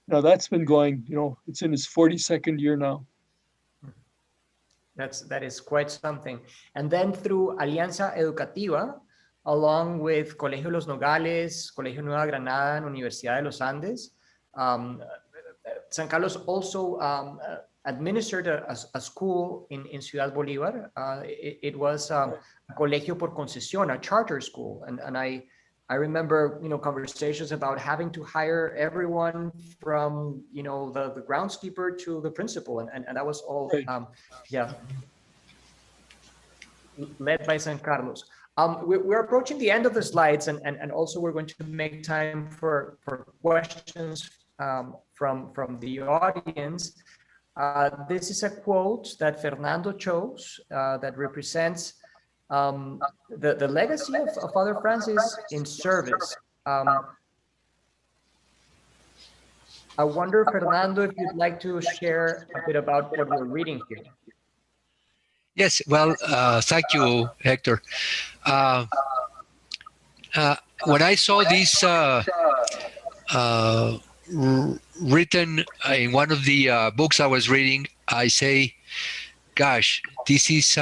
Now that's been going, it's in its 42nd year now. That is quite something. And then through Alianza Educativa, along with Colegio Los Nogales, Colegio Nueva Granada, and Universidad de los Andes, San Carlos also administered a school in Ciudad Bolívar. It was a Colegio por Concesión, a charter school. And I remember, conversations about having to hire everyone from, the groundskeeper to the principal. And that was all, right. Led by San Carlos. We're approaching the end of the slides, and also we're going to make time for questions from the audience. This is a quote that Fernando chose that represents the legacy of Father Francis in service. I wonder, Fernando, if you'd like to share a bit about what we're reading here. Yes, well, thank you, Hector. When I saw this written in one of the books I was reading, I say, gosh, this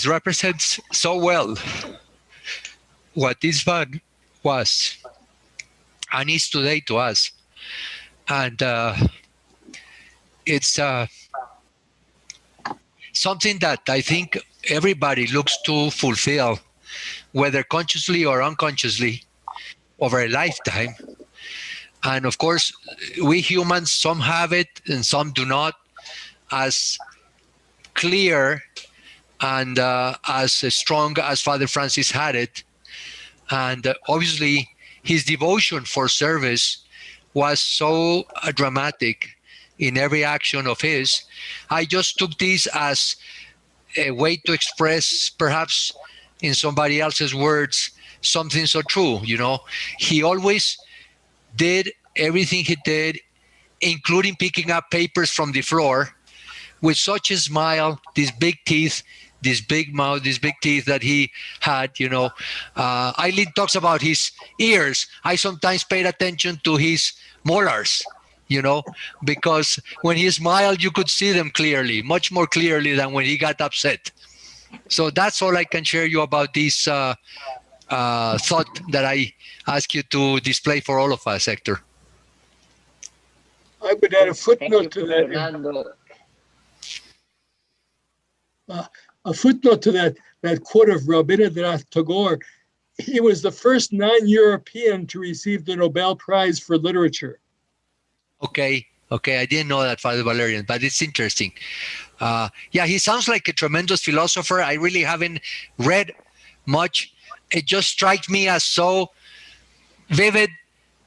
represents so well what this man was and is today to us. And it's something that I think everybody looks to fulfill, whether consciously or unconsciously, over a lifetime. And of course, we humans, some have it and some do not, as clear and as strong as Father Francis had it. And obviously, his devotion for service was so dramatic in every action of his. I just took this as a way to express, perhaps in somebody else's words, something so true. You know, he always did everything he did, including picking up papers from the floor, with such a smile, these big teeth, this big mouth, these big teeth that he had. You know, Eileen talks about his ears. I sometimes paid attention to his molars, you know, because when he smiled, you could see them clearly, much more clearly than when he got upset. So that's all I can share you about this thought that I ask you to display for all of us, Hector. I would add a Thank you, footnote to that. Fernando. A footnote to that quote of Rabindranath Tagore. He was the first non-European to receive the Nobel Prize for Literature. Okay, I didn't know that, Father Valerian, but it's interesting. Yeah, he sounds like a tremendous philosopher. I really haven't read much. It just strikes me as so vivid,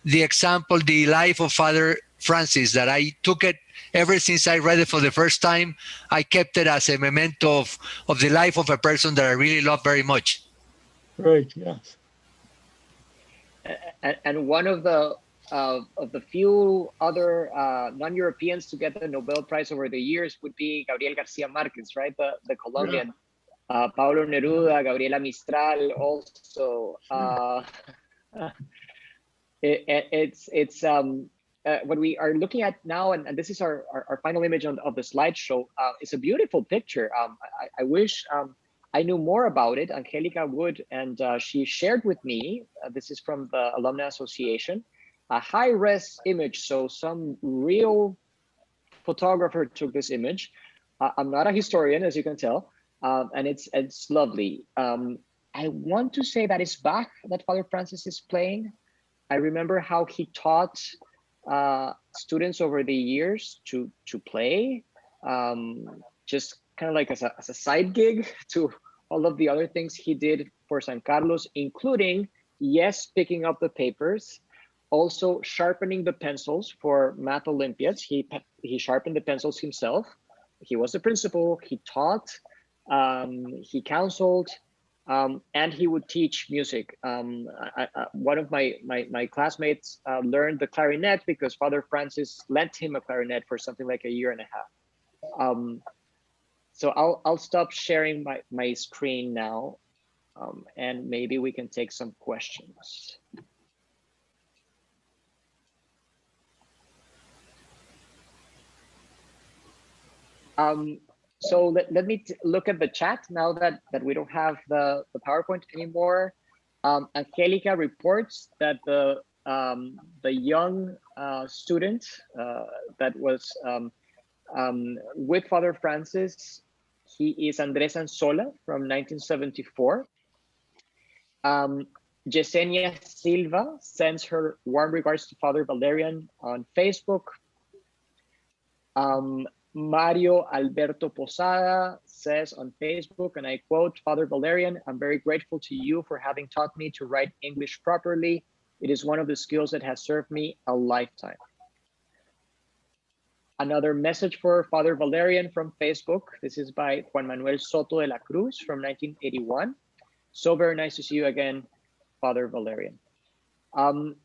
the example, the life of Father Francis, that I took it ever since I read it for the first time. I kept it as a memento of the life of a person that I really love very much. Right, yes. And one of the few other non-Europeans to get the Nobel Prize over the years would be Gabriel Garcia Marquez, right? The Colombian. Pablo Neruda, Gabriela Mistral, also. It's what we are looking at now, and this is our final image of the slideshow. It's a beautiful picture. I wish I knew more about it. Angelica would, and she shared with me, this is from the Alumni Association, a high-res image. So some real photographer took this image. I'm not a historian, as you can tell, and it's lovely. I want to say that it's Bach that Father Francis is playing. I remember how he taught students over the years to play, just kind of like as a side gig to all of the other things he did for San Carlos, including, yes, picking up the papers, also sharpening the pencils for math Olympiads. He sharpened the pencils himself. He was the principal, he taught, he counseled, and he would teach music. One of my classmates learned the clarinet because Father Francis lent him a clarinet for something like a year and a half. So I'll stop sharing my screen now, and maybe we can take some questions. So let me look at the chat now that we don't have the PowerPoint anymore. Angelica reports that the young student that was with Father Francis, he is Andres Anzola from 1974. Yesenia Silva sends her warm regards to Father Valerian on Facebook. Mario Alberto Posada says on Facebook, and I quote, "Father Valerian, I'm very grateful to you for having taught me to write English properly. It is one of the skills that has served me a lifetime." Another message for Father Valerian from Facebook. This is by Juan Manuel Soto de la Cruz from 1981. "So very nice to see you again, Father Valerian."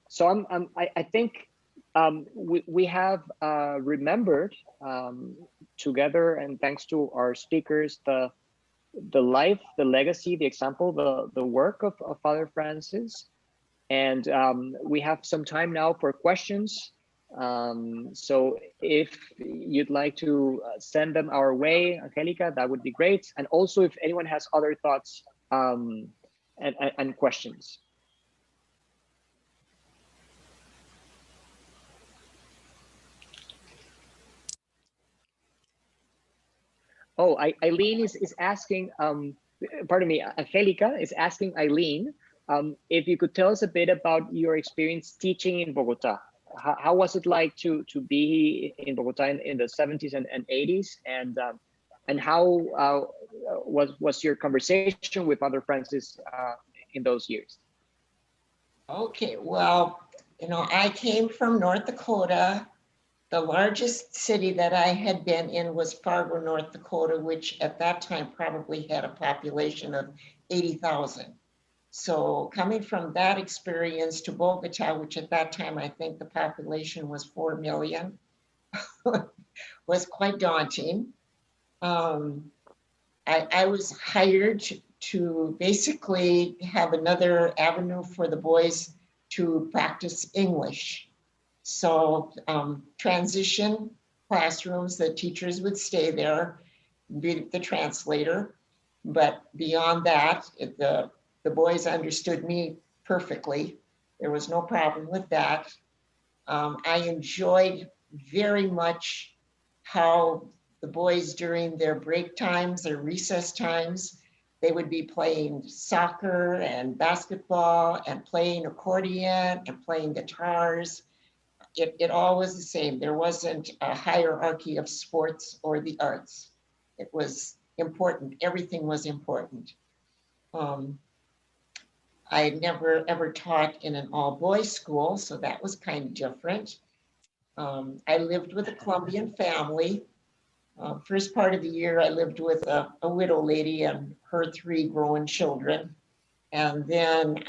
So I think we have remembered together, and thanks to our speakers, the life, the legacy, the example, the work of Father Francis. And we have some time now for questions. So if you'd like to send them our way, Angelica, that would be great. And also if anyone has other thoughts and questions. Oh, Eileen is asking, pardon me, Angelica is asking Eileen, if you could tell us a bit about your experience teaching in Bogota. How was it like to be in Bogota in the 70s and 80s? And how was your conversation with Father Francis in those years? Okay, well, I came from North Dakota, The largest city that I had been in was Fargo, North Dakota, which at that time probably had a population of 80,000. So coming from that experience to Bogota, which at that time I think the population was 4 million, was quite daunting. I was hired to basically have another avenue for the boys to practice English. So transition classrooms, the teachers would stay there, be the translator. But beyond that, the boys understood me perfectly. There was no problem with that. I enjoyed very much how the boys during their break times, their recess times, they would be playing soccer and basketball and playing accordion and playing guitars. It all was the same. There wasn't a hierarchy of sports or the arts. It was important. Everything was important. I never ever taught in an all boys school, so that was kind of different. I lived with a Colombian family. First part of the year, I lived with a widow lady and her 3 grown children. And then,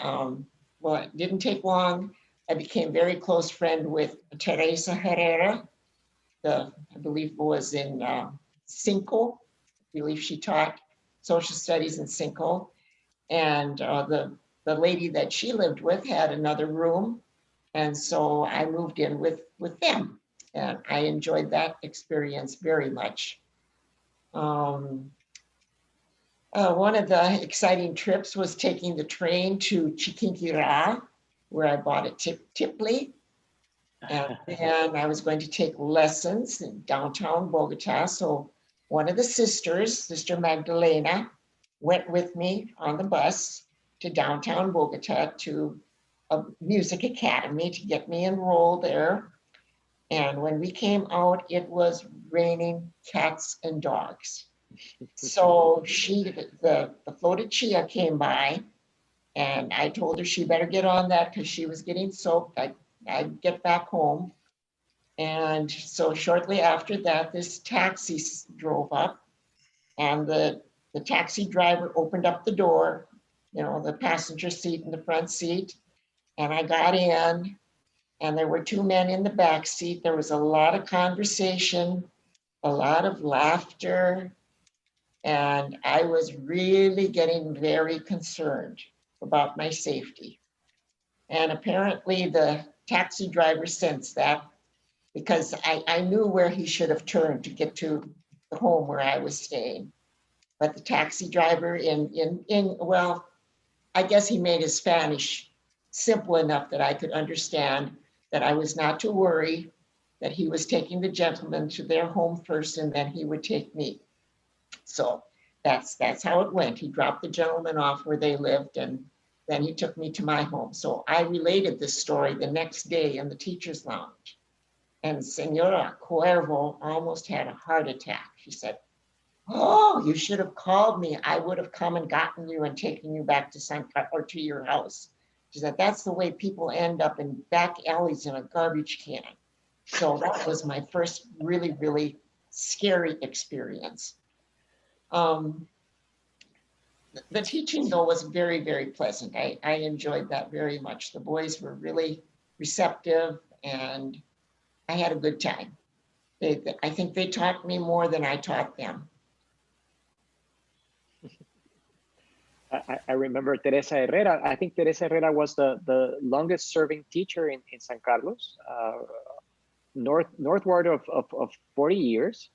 well, it didn't take long. I became very close friend with Teresa Herrera, I believe was in Cinco. I believe she taught social studies in Cinco. And the lady that she lived with had another room. And so I moved in with them. And I enjoyed that experience very much. One of the exciting trips was taking the train to Chiquinquirá, where I bought a tipli. And then I was going to take lessons in downtown Bogota. So one of the sisters, Sister Magdalena, went with me on the bus to downtown Bogota to a music academy to get me enrolled there. And when we came out, it was raining cats and dogs. So the floated chia came by, and I told her she better get on that because she was getting soaked. I'd get back home. And so shortly after that, this taxi drove up, and the taxi driver opened up the door, the passenger seat and the front seat. And I got in, and there were 2 men in the back seat. There was a lot of conversation, a lot of laughter. And I was really getting very concerned about my safety. And apparently the taxi driver sensed that, because I knew where he should have turned to get to the home where I was staying. But the taxi driver well, I guess he made his Spanish simple enough that I could understand that I was not to worry, that he was taking the gentleman to their home first, and then he would take me. So that's how it went. He dropped the gentleman off where they lived, and then he took me to my home. So I related this story the next day in the teacher's lounge. And Senora Cuervo almost had a heart attack. She said, "Oh, you should have called me. I would have come and gotten you and taken you back to your house." She said, "That's the way people end up in back alleys in a garbage can." So that was my first really, really scary experience. The teaching, though, was very, very pleasant. I enjoyed that very much. The boys were really receptive, and I had a good time. I think they taught me more than I taught them. I remember Teresa Herrera. I think Teresa Herrera was the longest serving teacher in San Carlos, northward of 40 years,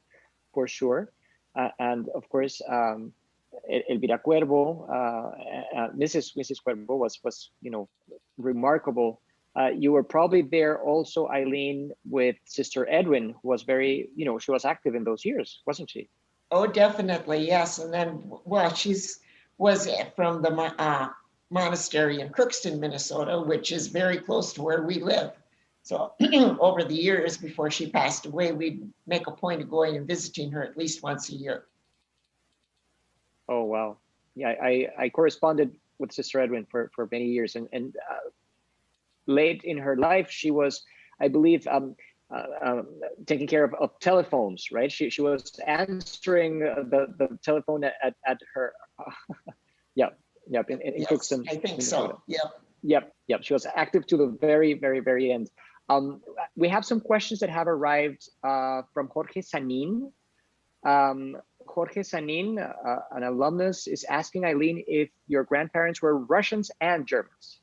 for sure. And of course, Elvira Cuervo, Mrs. Cuervo was remarkable. You were probably there also, Eileen, with Sister Edwin, who was very, she was active in those years, wasn't she? Oh, definitely, yes. And then, well, was from the monastery in Crookston, Minnesota, which is very close to where we live. So over the years before she passed away, we'd make a point of going and visiting her at least once a year. Oh, wow. Yeah, I corresponded with Sister Edwin for many years, and late in her life, she was, I believe, taking care of telephones, right? She was answering the telephone at her. Yep. In Yes, Cookson. I think Minnesota. so. Yep. Yep. She was active to the very end. We have some questions that have arrived from Jorge Sanin. Jorge Sanin, an alumnus, is asking Eileen if your grandparents were Russians and Germans.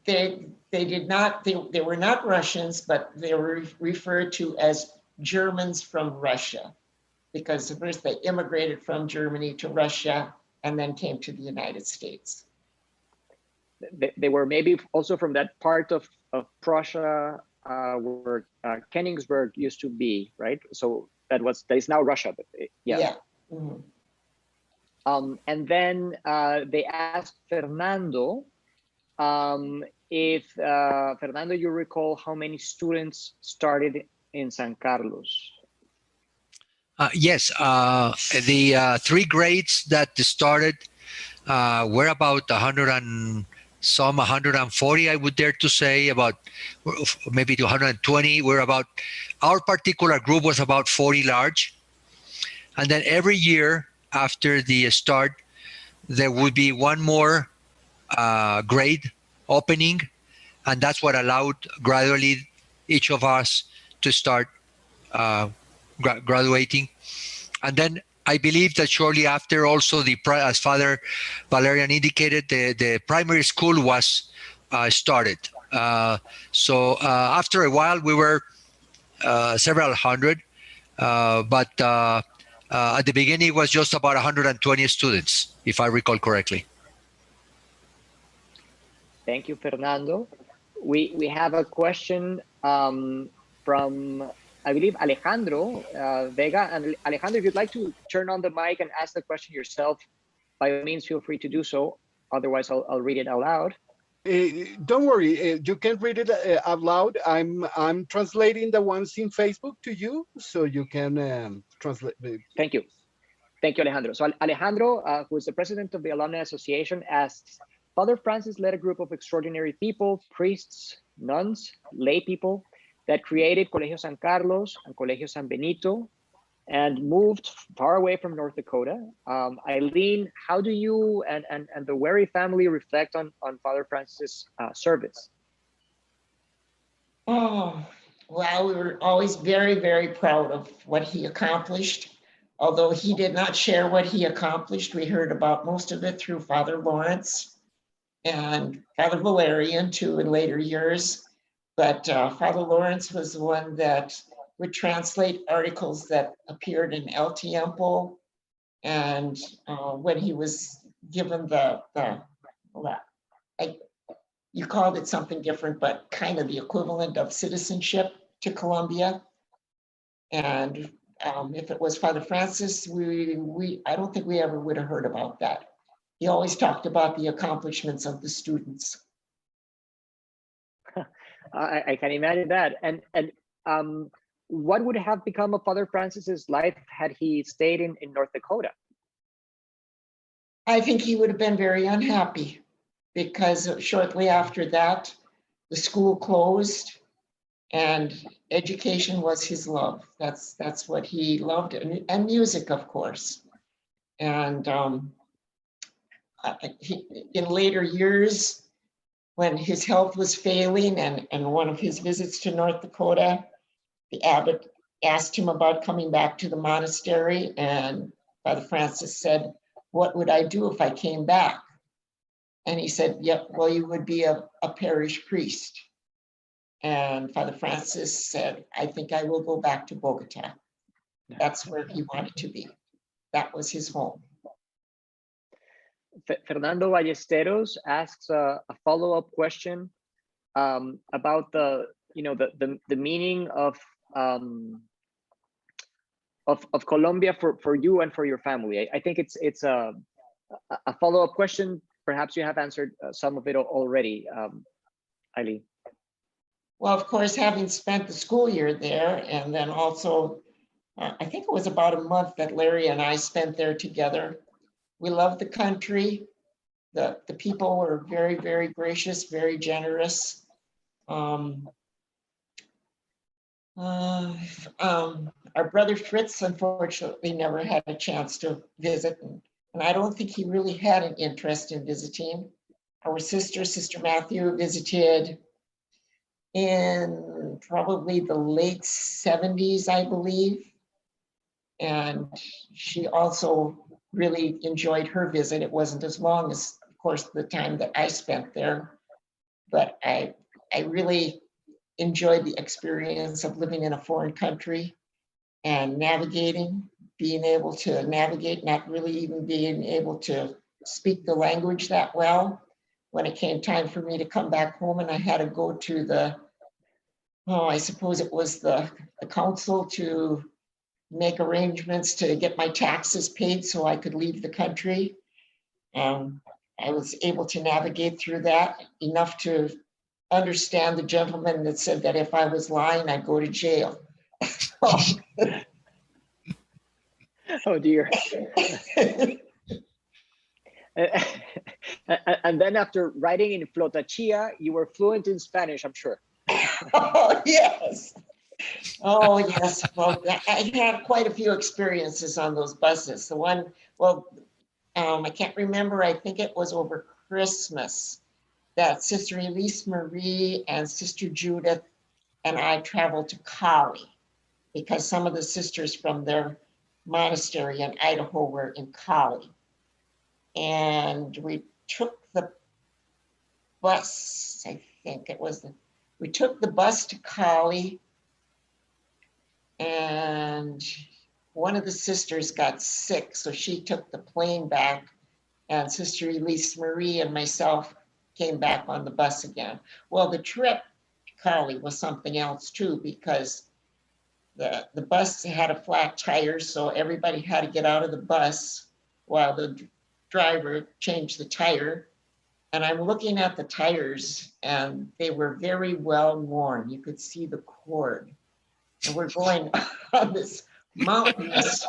They did not. They were not Russians, but they were referred to as Germans from Russia, because first they immigrated from Germany to Russia and then came to the United States. They were maybe also from that part of Prussia where Königsberg used to be, right? So that is now Russia, but yeah. Mm-hmm. And then they asked Fernando if Fernando, you recall how many students started in San Carlos? Yes, the 3 grades that started were about 140, I would dare to say, about maybe to 120. Our particular group was about 40 large. And then every year after the start, there would be one more grade opening. And that's what allowed gradually each of us to start graduating. And then I believe that shortly after also, as Father Valerian indicated, the primary school was started. So after a while, we were several hundred, but at the beginning, it was just about 120 students, if I recall correctly. Thank you, Fernando. We have a question from, I believe, Alejandro Vega. And Alejandro, if you'd like to turn on the mic and ask the question yourself, by all means, feel free to do so. Otherwise, I'll read it out loud. Don't worry, you can read it out loud. I'm translating the ones in Facebook to you, so you can translate. Thank you. Thank you, Alejandro. So Alejandro, who is the president of the Alumni Association, asks, Father Francis led a group of extraordinary people, priests, nuns, lay people, that created Colegio San Carlos and Colegio San Benito and moved far away from North Dakota. Eileen, how do you and the Wehri family reflect on Father Francis' service? Oh, well, we were always very proud of what he accomplished. Although he did not share what he accomplished, we heard about most of it through Father Lawrence and Father Valerian too in later years. But Father Lawrence was the one that would translate articles that appeared in El Tiempo. And when he was given you called it something different, but kind of the equivalent of citizenship to Colombia. And if it was Father Francis, I don't think we ever would have heard about that. He always talked about the accomplishments of the students. I can imagine that. And what would have become of Father Francis's life had he stayed in North Dakota? I think he would have been very unhappy, because shortly after that, the school closed, and education was his love. That's what he loved, and music, of course. And in later years, when his health was failing, and one of his visits to North Dakota, the abbot asked him about coming back to the monastery, and Father Francis said, "What would I do if I came back?" And he said, "Yep, well, you would be a parish priest." And Father Francis said, "I think I will go back to Bogota." That's where he wanted to be. That was his home. Fernando Ballesteros asks a follow-up question about the meaning of Colombia for you and for your family. I think it's a follow-up question. Perhaps you have answered some of it already, Eileen. Well, of course, having spent the school year there, and then also, I think it was about a month that Larry and I spent there together. We loved the country. The people were very gracious, very generous. Our brother Fritz, unfortunately, never had a chance to visit, and I don't think he really had an interest in visiting. Our Sister Matthew, visited in probably the late 70s, I believe. And she also really enjoyed her visit. It wasn't as long as, of course, the time that I spent there, but I really enjoyed the experience of living in a foreign country and navigating, being able to navigate, not really even being able to speak the language that well. When it came time for me to come back home and I had to go to the, I suppose it was the council to make arrangements to get my taxes paid so I could leave the country. I was able to navigate through that enough to understand the gentleman that said that if I was lying, I'd go to jail. Oh dear. And then after writing in Flotachia, you were fluent in Spanish, I'm sure. Oh, yes. Oh, yes. Well, I had quite a few experiences on those buses. The one, well, I can't remember, I think it was over Christmas that Sister Elise Marie and Sister Judith and I traveled to Cali because some of the sisters from their monastery in Idaho were in Cali. And we took the bus, I think it was, we took the bus to Cali, and one of the sisters got sick, so she took the plane back, and Sister Elise Marie and myself came back on the bus again. Well, the trip to Cali was something else too, because the bus had a flat tire, so everybody had to get out of the bus while the driver changed the tire. And I'm looking at the tires and they were very well worn. You could see the cord. And we're going on this mountainous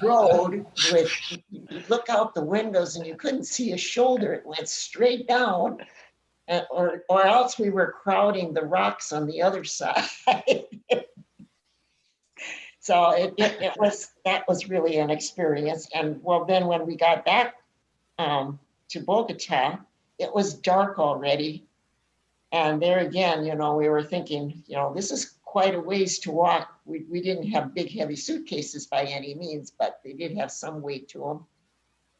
road with, you look out the windows and you couldn't see a shoulder. It went straight down. Or else we were crowding the rocks on the other side. So that was really an experience. And well, then when we got back to Bogota, it was dark already. And there again, we were thinking, this is quite a ways to walk. We didn't have big, heavy suitcases by any means, but they did have some weight to them.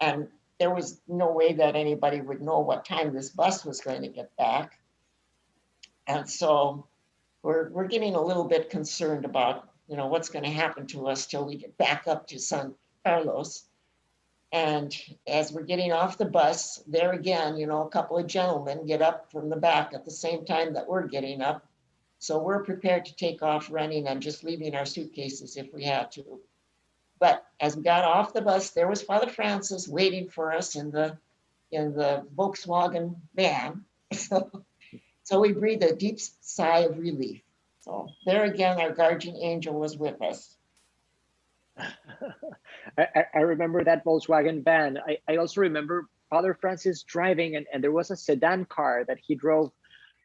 And there was no way that anybody would know what time this bus was going to get back. And so we're getting a little bit concerned about, what's going to happen to us till we get back up to San Carlos. And as we're getting off the bus, there again, a couple of gentlemen get up from the back at the same time that we're getting up. So we're prepared to take off running and just leaving our suitcases if we had to. But as we got off the bus, there was Father Francis waiting for us in the Volkswagen van. So we breathed a deep sigh of relief. So there again, our guardian angel was with us. I remember that Volkswagen van. I also remember Father Francis driving, and there was a sedan car that he drove.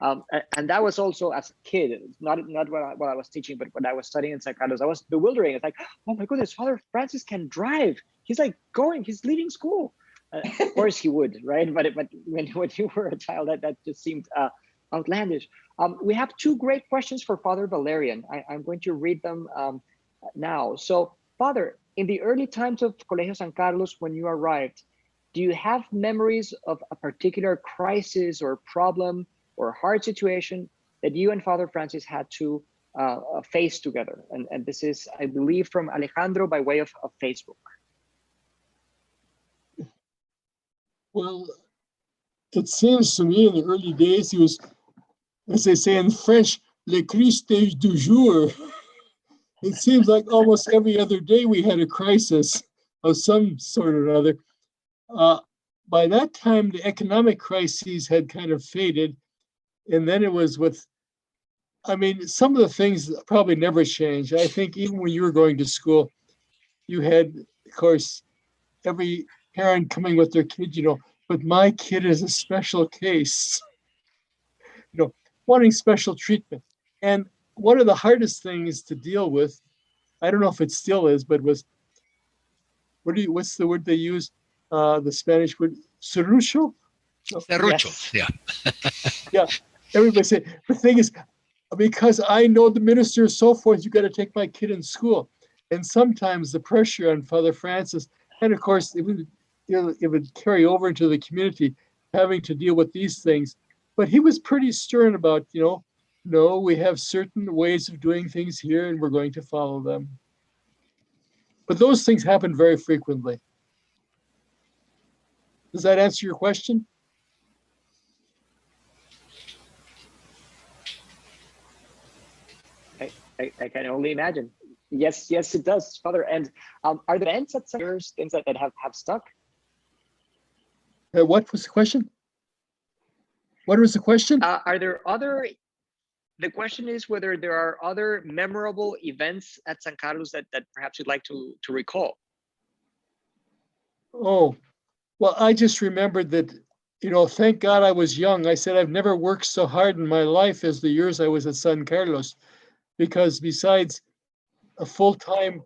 And that was also as a kid, not while I was teaching, but when I was studying in San Carlos, I was bewildering. It's like, oh my goodness, Father Francis can drive. He's like he's leaving school. Of course he would, right? But when you were a child, that just seemed outlandish. We have two great questions for Father Valerian. I'm going to read them now. So, Father, in the early times of Colegio San Carlos, when you arrived, do you have memories of a particular crisis or problem or hard situation that you and Father Francis had to face together? And this is, I believe, from Alejandro by way of Facebook. Well, it seems to me in the early days, he was, as they say in French, le Christ du jour. It seems like almost every other day we had a crisis of some sort or other. By that time, the economic crises had kind of faded. And then it was some of the things probably never changed. I think even when you were going to school, you had, of course, every parent coming with their kid, but my kid is a special case, wanting special treatment. And one of the hardest things to deal with, I don't know if it still is, but was, what's the word they use? The Spanish word, serrucho? Serrucho, yeah. Yeah, everybody say, the thing is, because I know the minister and so forth, you got to take my kid in school. And sometimes the pressure on Father Francis, and of course, it would carry over into the community, having to deal with these things. But he was pretty stern about, no, we have certain ways of doing things here and we're going to follow them. But those things happen very frequently. Does that answer your question? I can only imagine. Yes, it does, Father. And are there events at some years, things that have stuck? What was the question? What was the question? Are there other? The question is whether there are other memorable events at San Carlos that perhaps you'd like to recall. Oh, well, I just remembered that, thank God I was young. I said I've never worked so hard in my life as the years I was at San Carlos, because besides a full-time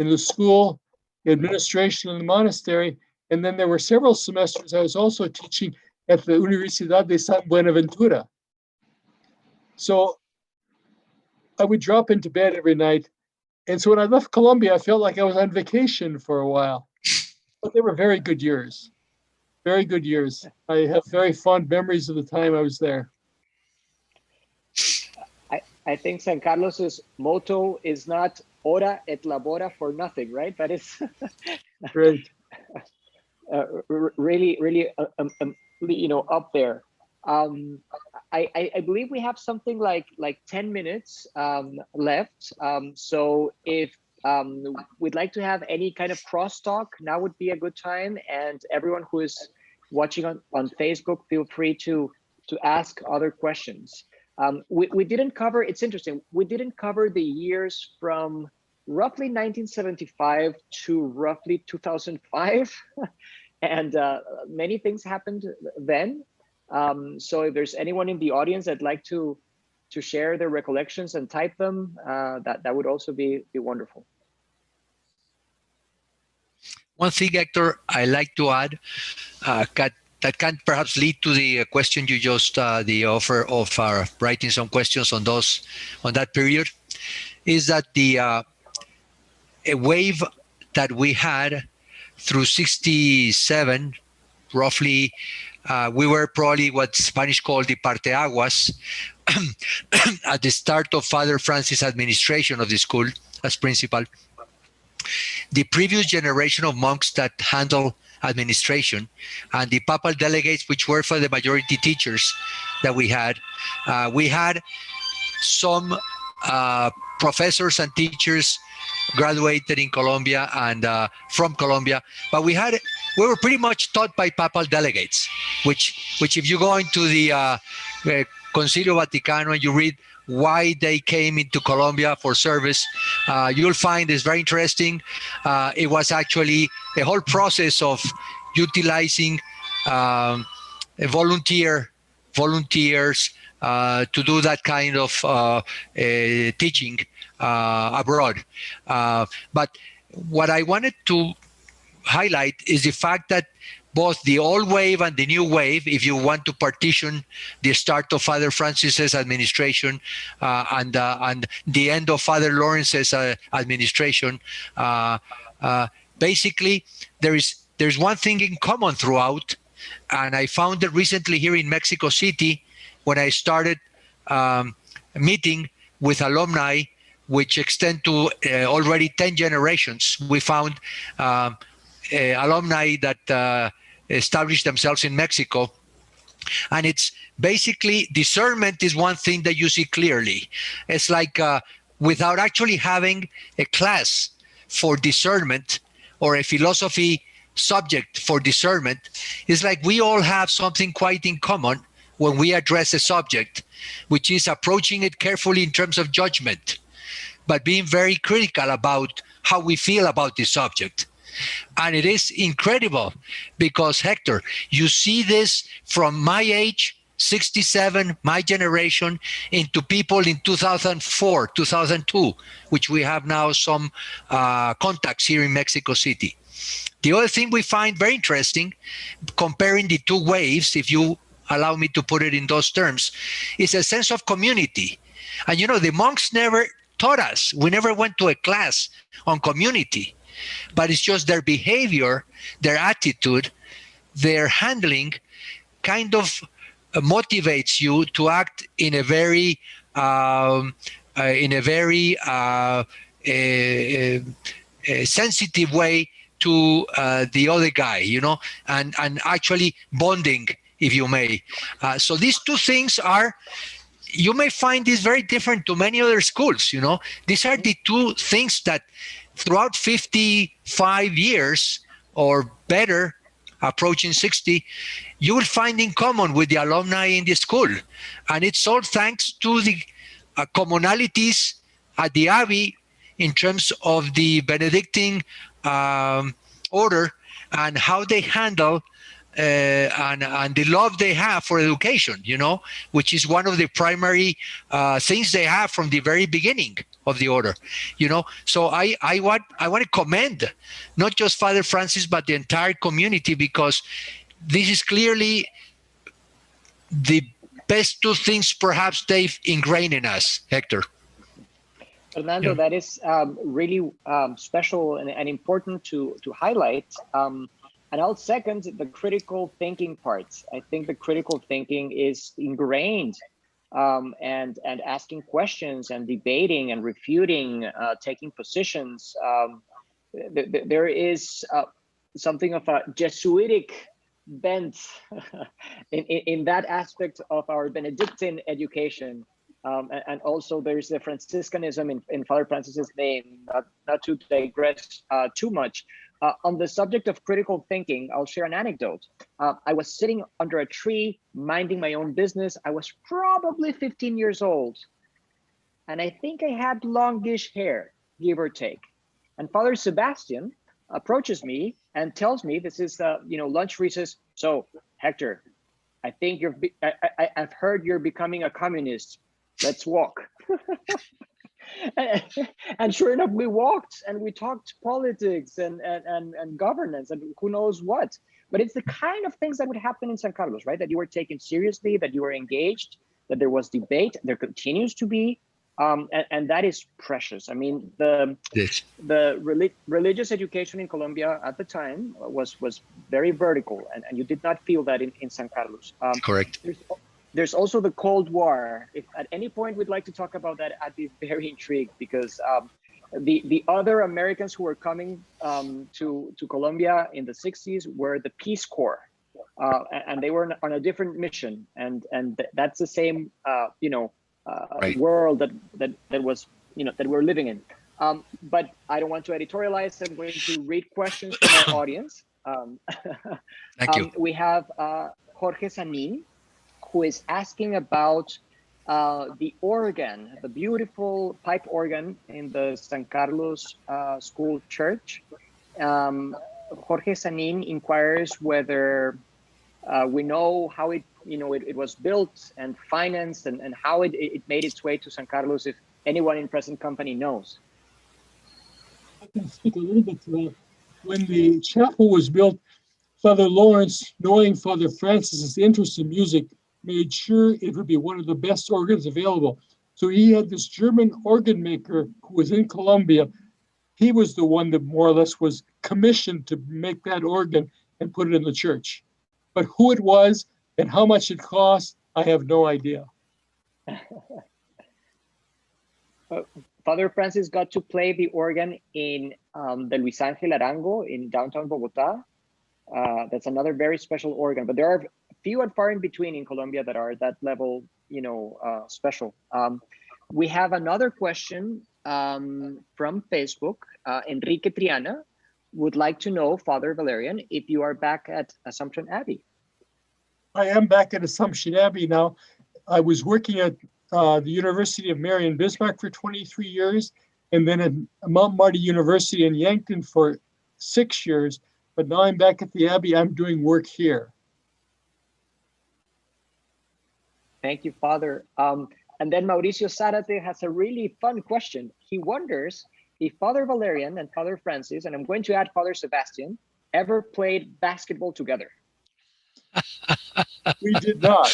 in the school, administration in the monastery, and then there were several semesters I was also teaching at the Universidad de San Buenaventura. So I would drop into bed every night. And so when I left Colombia, I felt like I was on vacation for a while. But they were very good years. Very good years. I have very fond memories of the time I was there. I think San Carlos's motto is not ora et labora for nothing, right? That is Great. Really, up there. I believe we have something like 10 minutes left. So if we'd like to have any kind of crosstalk, now would be a good time. And everyone who is watching on Facebook, feel free to ask other questions. We didn't cover, it's interesting, we didn't cover the years from roughly 1975 to roughly 2005. And many things happened then. So if there's anyone in the audience that'd like to share their recollections and type them, that would also be wonderful. One thing, Hector, I like to add, that can perhaps lead to the question you just, the offer of writing some questions on that period, is that a wave that we had through 67, roughly, we were probably what Spanish called the parteaguas at the start of Father Francis' administration of the school as principal. The previous generation of monks that handled administration and the papal delegates, which were for the majority teachers that we had some professors and teachers graduated in Colombia and from Colombia, but we were pretty much taught by papal delegates, which if you go into the Concilio Vaticano and you read why they came into Colombia for service, you'll find it's very interesting. It was actually a whole process of utilizing volunteers to do that kind of teaching abroad. But what I wanted to highlight is the fact that both the old wave and the new wave, if you want to partition the start of Father Francis's administration and the end of Father Lawrence's administration, basically there's one thing in common throughout, and I found it recently here in Mexico City when I started meeting with alumni which extend to already 10 generations. We found alumni that established themselves in Mexico. And it's basically discernment is one thing that you see clearly. It's like without actually having a class for discernment or a philosophy subject for discernment, it's like we all have something quite in common when we address a subject, which is approaching it carefully in terms of judgment, but being very critical about how we feel about the subject. And it is incredible because, Hector, you see this from my age 67, my generation, into people in 2004, 2002, which we have now some contacts here in Mexico City. The other thing we find very interesting, comparing the two waves, if you allow me to put it in those terms, is a sense of community. And the monks never taught us. We never went to a class on community, but it's just their behavior, their attitude, their handling kind of motivates you to act in a very sensitive way to the other guy, and actually bonding, if you may. So these two things are, you may find this very different to many other schools, These are the two things that throughout 55 years or better, approaching 60, you will find in common with the alumni in the school. And it's all thanks to the commonalities at the Abbey in terms of the Benedictine order and how they handle and the love they have for education, which is one of the primary things they have from the very beginning of the order, So I want to commend not just Father Francis, but the entire community, because this is clearly the best two things perhaps they've ingrained in us, Hector. Fernando, that is really special and important to highlight. And I'll second the critical thinking parts. I think the critical thinking is ingrained, and asking questions and debating and refuting, taking positions. There is something of a Jesuitic bent in that aspect of our Benedictine education. And also there's the Franciscanism in Father Francis's name, not to digress too much. On the subject of critical thinking, I'll share an anecdote. I was sitting under a tree, minding my own business. I was probably 15 years old. And I think I had longish hair, give or take. And Father Sebastian approaches me and tells me, this is lunch recess. So, Hector, I think I've heard you're becoming a communist. Let's walk. And sure enough, we walked and we talked politics and governance and who knows what. But it's the kind of things that would happen in San Carlos, right? That you were taken seriously, that you were engaged, that there was debate, there continues to be. And that is precious. I mean, the religious education in Colombia at the time was very vertical, and you did not feel that in San Carlos. Correct. There's also the Cold War. If at any point we'd like to talk about that, I'd be very intrigued, because the other Americans who were coming to Colombia in the 60s were the Peace Corps, and they were on a different mission, and that's the same right. world that was that we're living in. But I don't want to editorialize. I'm going to read questions from our audience. Thank you. We have Jorge Sanin, who is asking about the organ, the beautiful pipe organ in the San Carlos School Church. Jorge Sanin inquires whether we know how it was built and financed, and how it made its way to San Carlos, if anyone in present company knows. I can speak a little bit to that. When the chapel was built, Father Lawrence, knowing Father Francis's interest in music, made sure it would be one of the best organs available. So he had this German organ maker who was in Colombia. He was the one that more or less was commissioned to make that organ and put it in the church. But who it was and how much it cost, I have no idea. Father Francis got to play the organ in the Luis Ángel Arango in downtown Bogota. That's another very special organ, but there are few and far in between in Colombia that are at that level, special. We have another question from Facebook. Enrique Triana would like to know, Father Valerian, if you are back at Assumption Abbey. I am back at Assumption Abbey now. I was working at the University of Mary in Bismarck for 23 years, and then at Mount Marty University in Yankton for 6 years. But now I'm back at the Abbey. I'm doing work here. Thank you, Father. And then Mauricio Zarate has a really fun question. He wonders if Father Valerian and Father Francis, and I'm going to add Father Sebastian, ever played basketball together. We did not.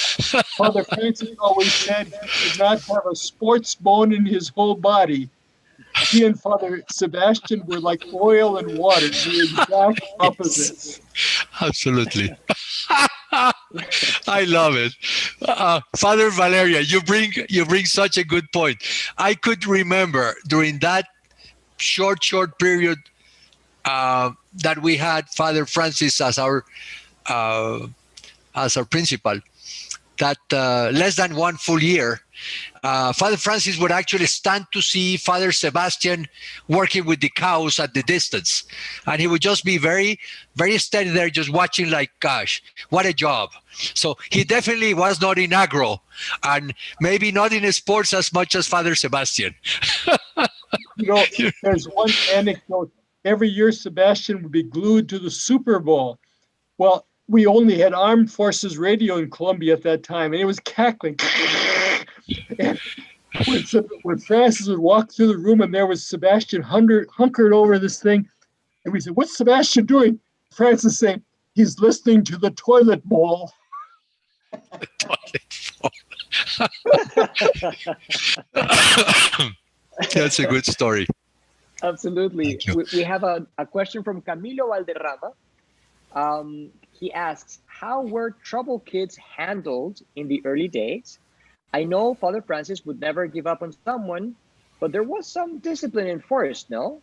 Father Francis always said he did not have a sports bone in his whole body. He and Father Sebastian were like oil and water, the exact opposites. Absolutely. I love it. Father Valeria, you bring such a good point. I could remember during that short period that we had Father Francis as our principal, that less than one full year, Father Francis would actually stand to see Father Sebastian working with the cows at the distance. And he would just be very, very steady there, just watching like, gosh, what a job. So he definitely was not in agro, and maybe not in sports as much as Father Sebastian. You know, there's one anecdote. Every year, Sebastian would be glued to the Super Bowl. Well, we only had Armed Forces Radio in Colombia at that time, and it was cackling. And when Francis would walk through the room and there was Sebastian hunkered over this thing, and we said, "What's Sebastian doing?" Francis saying, "He's listening to the toilet bowl." The toilet bowl. That's a good story. Absolutely. We have a question from Camilo Valderrama. He asks, how were trouble kids handled in the early days? I know Father Francis would never give up on someone, but there was some discipline enforced, no?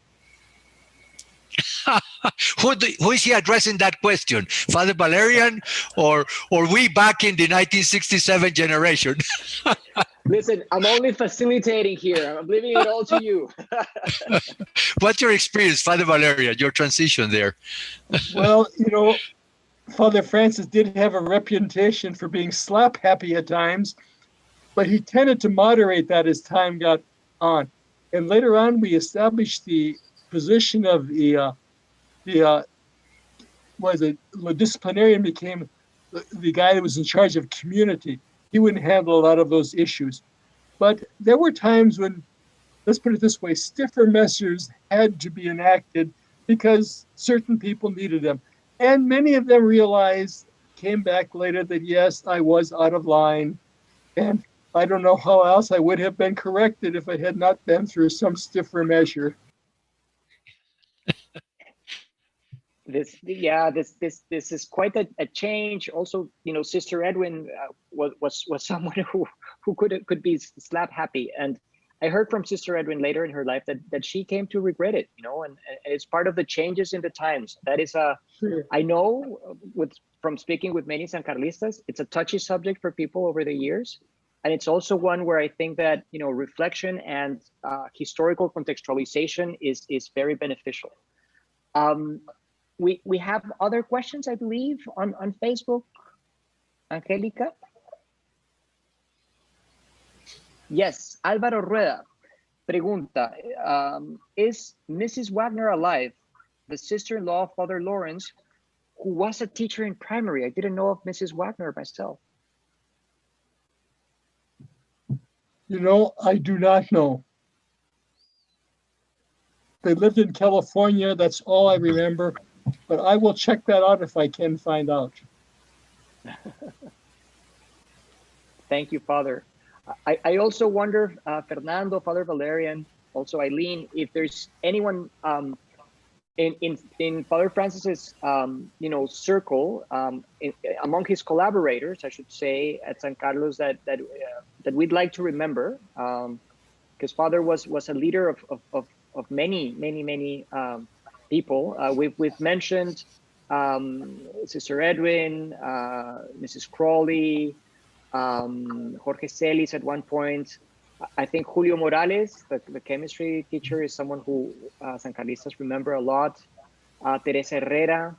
Who is he addressing that question? Father Valerian or we back in the 1967 generation? Listen, I'm only facilitating here. I'm leaving it all to you. What's your experience, Father Valerian, your transition there? Well, you know, Father Francis did have a reputation for being slap happy at times, but he tended to moderate that as time got on. And later on, we established the position of the disciplinarian became the guy that was in charge of community. He wouldn't handle a lot of those issues. But there were times when, let's put it this way, stiffer measures had to be enacted because certain people needed them. And many of them came back later that, yes, I was out of line. And I don't know how else I would have been corrected if I had not been through some stiffer measure. This is quite a change. Also, you know, Sister Edwin was someone who could be slap happy, and I heard from Sister Edwin later in her life that she came to regret it, you know, and it's part of the changes in the times. That is Sure. I know from speaking with many San Carlistas, it's a touchy subject for people over the years, and it's also one where I think that, you know, reflection and historical contextualization is very beneficial. We have other questions, I believe, on Facebook. Angelica? Yes, Álvaro Rueda pregunta, is Mrs. Wagner alive? The sister-in-law of Father Lawrence, who was a teacher in primary. I didn't know of Mrs. Wagner myself. You know, I do not know. They lived in California. That's all I remember. But I will check that out if I can find out. Thank you, Father. I also wonder, Fernando, Father Valerian, also Eileen, if there's anyone in Father Francis's you know, circle, among his collaborators, I should say, at San Carlos that we'd like to remember, because Father was a leader of many people. We've mentioned Sister Edwin, Mrs. Crawley, Jorge Celis at one point. I think Julio Morales, the chemistry teacher, is someone who San Carlistas remember a lot. Teresa Herrera.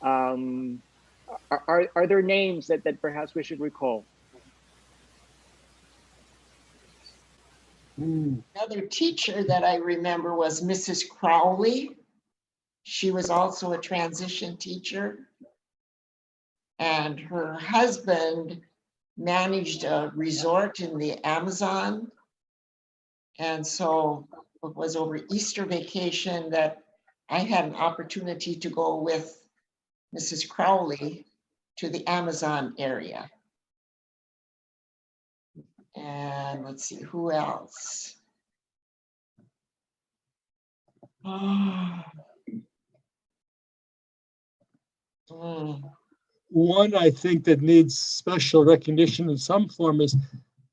Are there names that perhaps we should recall? Another teacher that I remember was Mrs. Crowley. She was also a transition teacher. And her husband managed a resort in the Amazon. And so it was over Easter vacation that I had an opportunity to go with Mrs. Crowley to the Amazon area. And let's see, who else? One I think that needs special recognition in some form is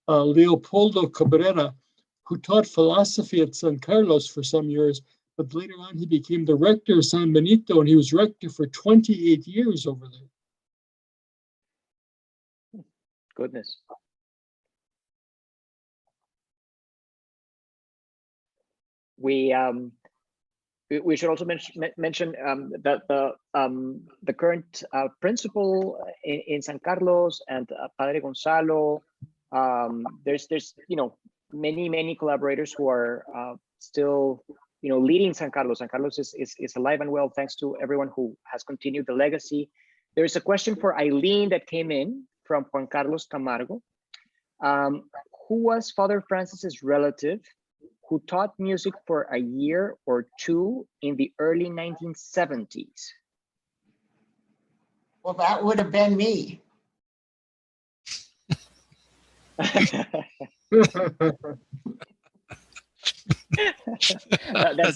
Leopoldo Cabrera, who taught philosophy at San Carlos for some years, but later on he became the rector of San Benito, and he was rector for 28 years over there. Goodness. We should also mention that the current principal in San Carlos and Padre Gonzalo. There's many collaborators who are still leading San Carlos. San Carlos is alive and well thanks to everyone who has continued the legacy. There is a question for Eileen that came in from Juan Carlos Camargo. Who was Father Francis's relative who taught music for a year or two in the early 1970s? Well, that would have been me. That's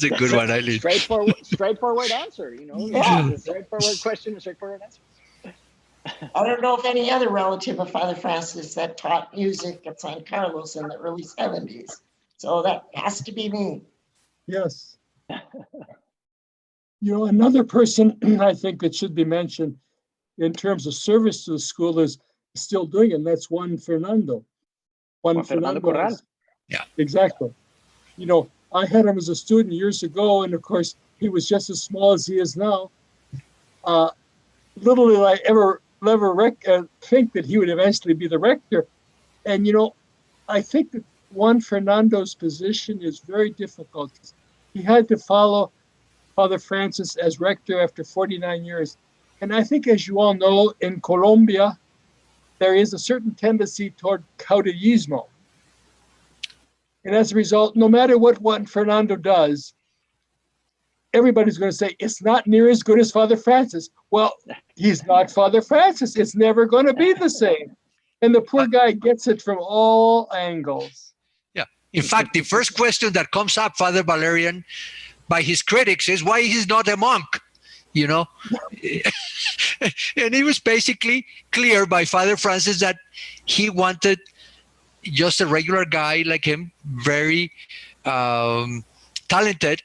a good one, Eileen. Straightforward answer, Yeah. A straightforward question, a straightforward answer. I don't know of any other relative of Father Francis that taught music at San Carlos in the early 70s. So that has to be me. Yes. Another person I think that should be mentioned in terms of service to the school is still doing it, and that's Juan Fernando. Juan Fernando Corral. Yeah. Exactly. I had him as a student years ago, and of course, he was just as small as he is now. Little did I ever think that he would eventually be the rector. And, I think that Juan Fernando's position is very difficult. He had to follow Father Francis as rector after 49 years. And I think, as you all know, in Colombia, there is a certain tendency toward caudillismo. And as a result, no matter what Juan Fernando does, everybody's going to say, it's not near as good as Father Francis. Well, he's not Father Francis. It's never going to be the same. And the poor guy gets it from all angles. Yeah. In fact, the first question that comes up, Father Valerian, by his critics is why he's not a monk, And it was basically clear by Father Francis that he wanted just a regular guy like him, very talented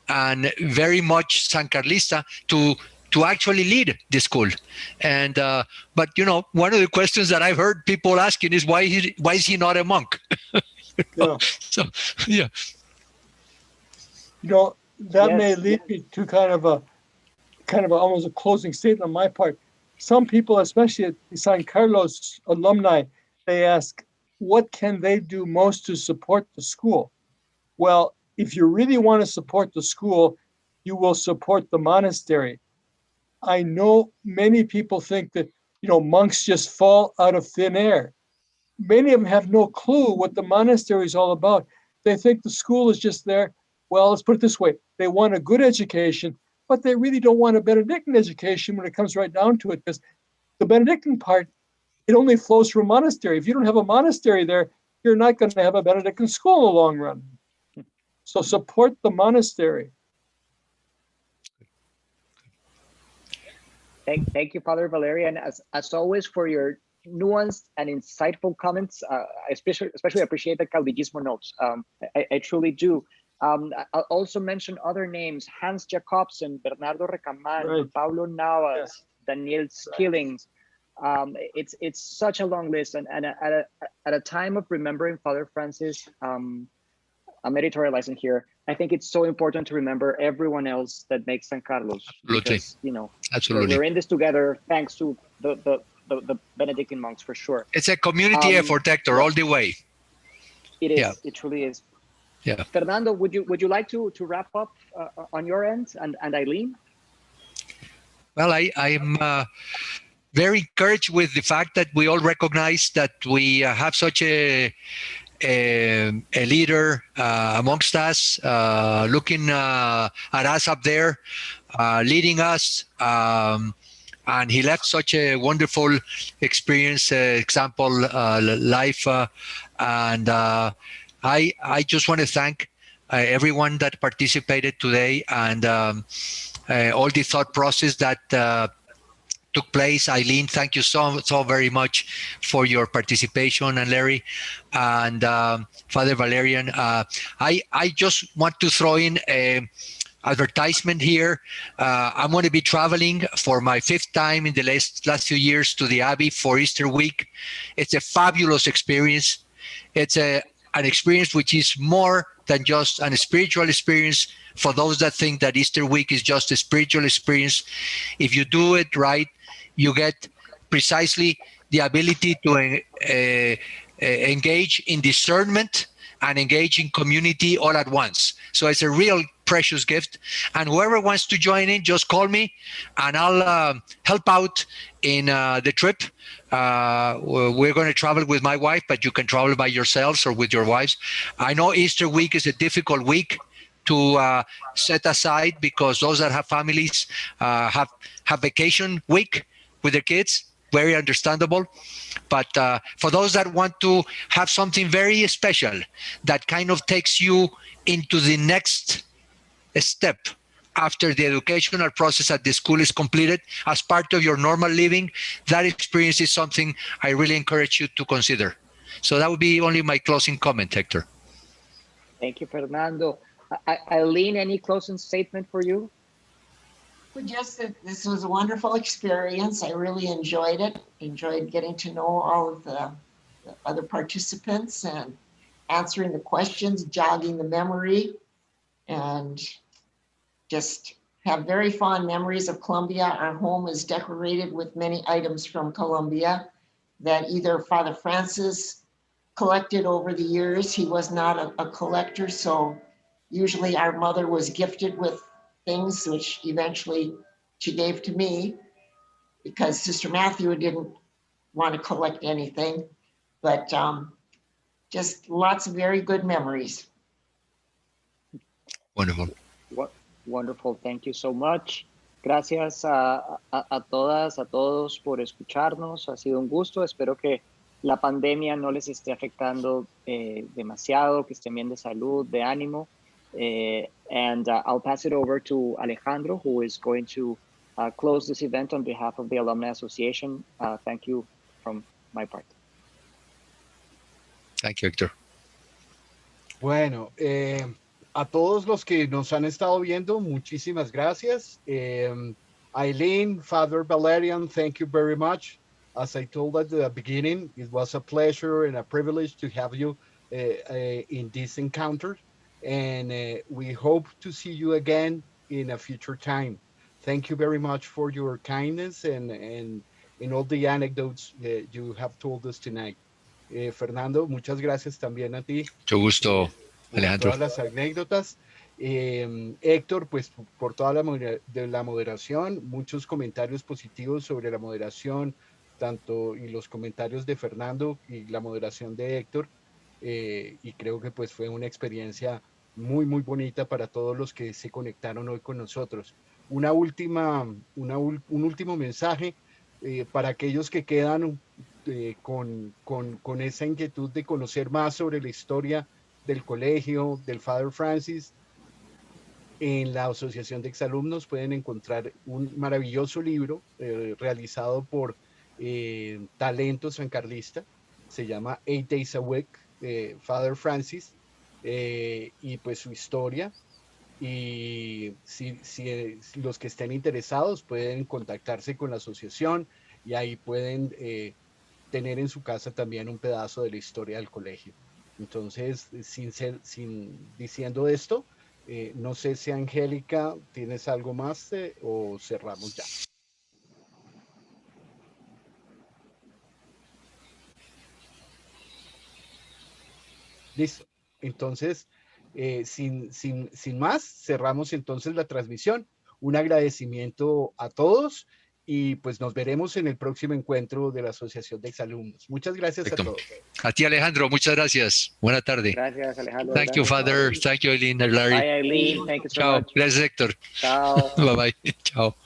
and very much San Carlista to actually lead the school. And but one of the questions that I've heard people asking is why is he not a monk? Yeah. So yeah. That Yes. may lead me to kind of a almost a closing statement on my part. Some people, especially at the San Carlos alumni, they ask, what can they do most to support the school? Well, if you really want to support the school, you will support the monastery. I know many people think that, monks just fall out of thin air. Many of them have no clue what the monastery is all about. They think the school is just there. Well, let's put it this way. They want a good education, but they really don't want a Benedictine education when it comes right down to it, because the Benedictine part, it only flows from a monastery. If you don't have a monastery there, you're not going to have a Benedictine school in the long run. So support the monastery. Thank you, Father Valerian, as always, for your nuanced and insightful comments. I especially appreciate the caudillismo notes. I truly do. I'll also mention other names: Hans Jacobsen, Bernardo Recaman, Right. Paulo Navas, Yes. Daniel Skillings. It's such a long list, and at a time of remembering Father Francis, I'm editorializing here. I think it's so important to remember everyone else that makes San Carlos. Absolutely. Because, Absolutely. we're in this together thanks to the Benedictine monks, for sure. It's a community effort, Hector, all the way. It is. Yeah. It truly is. Yeah. Fernando, would you like to wrap up on your end, and Eileen? Well, very encouraged with the fact that we all recognize that we have such a leader amongst us, looking at us up there, leading us. And he left such a wonderful experience, example, life. And I just want to thank everyone that participated today, and all the thought process that took place. Eileen, thank you so very much for your participation, and Larry and Father Valerian. I just want to throw in a advertisement here. I'm going to be traveling for my 5th time in the last few years to the Abbey for Easter week. It's a fabulous experience. It's an experience which is more than just a spiritual experience. For those that think that Easter week is just a spiritual experience, if you do it right, you get precisely the ability to engage in discernment and engage in community all at once. So it's a real precious gift. And whoever wants to join in, just call me and I'll help out in the trip. We're going to travel with my wife, but you can travel by yourselves or with your wives. I know Easter week is a difficult week to set aside, because those that have families have vacation week with their kids. Very understandable. But for those that want to have something very special that kind of takes you into the next step after the educational process at the school is completed, as part of your normal living, that experience is something I really encourage you to consider. So that would be only my closing comment, Hector. Thank you, Fernando. Eileen, any closing statement for you? Well, just that this was a wonderful experience. I really enjoyed it. Enjoyed getting to know all of the other participants and answering the questions, jogging the memory, and just have very fond memories of Colombia. Our home is decorated with many items from Colombia that either Father Francis collected over the years. He was not a collector, so usually our mother was gifted with things which eventually she gave to me, because Sister Matthew didn't want to collect anything, but just lots of very good memories. Wonderful. Wonderful. Thank you so much. Gracias a todas, a todos por escucharnos. Ha sido un gusto. Espero que la pandemia no les esté afectando demasiado, que estén bien de salud, de ánimo. And I'll pass it over to Alejandro, who is going to close this event on behalf of the Alumni Association. Thank you from my part. Thank you, Hector. Bueno, a todos los que nos han estado viendo, muchísimas gracias. Eileen, Father Valerian, thank you very much. As I told at the beginning, it was a pleasure and a privilege to have you in this encounter. And we hope to see you again in a future time. Thank you very much for your kindness and all the anecdotes that you have told us tonight. Fernando, muchas gracias también a ti. Mucho gusto, Alejandro. Todas las anécdotas. Héctor, pues por toda la moderación, muchos comentarios positivos sobre la moderación, tanto y los comentarios de Fernando y la moderación de Héctor. Y creo que pues fue una experiencia muy bonita para todos los que se conectaron hoy con nosotros. Un último mensaje para aquellos que quedan con esa inquietud de conocer más sobre la historia del colegio, del Father Francis. En la Asociación de Exalumnos pueden encontrar un maravilloso libro realizado por Talento Sancarlista. Se llama 8 Days a Week, Father Francis, y pues su historia. Y si los que estén interesados pueden contactarse con la asociación y ahí pueden tener en su casa también un pedazo de la historia del colegio. Entonces, diciendo esto, no sé si Angélica, ¿tienes algo más o cerramos ya? Listo. Entonces, sin más, cerramos entonces la transmisión. Un agradecimiento a todos y pues nos veremos en el próximo encuentro de la Asociación de Exalumnos. Muchas gracias Perfecto. a todos. A ti, Alejandro, muchas gracias. Buena tarde. Gracias, Alejandro. Thank you, Gracias, Father. Larry. Thank you, Eileen and Larry. Bye, Eileen. Thank you so Chao. much. Gracias, Héctor. Ciao. Bye bye. Chao.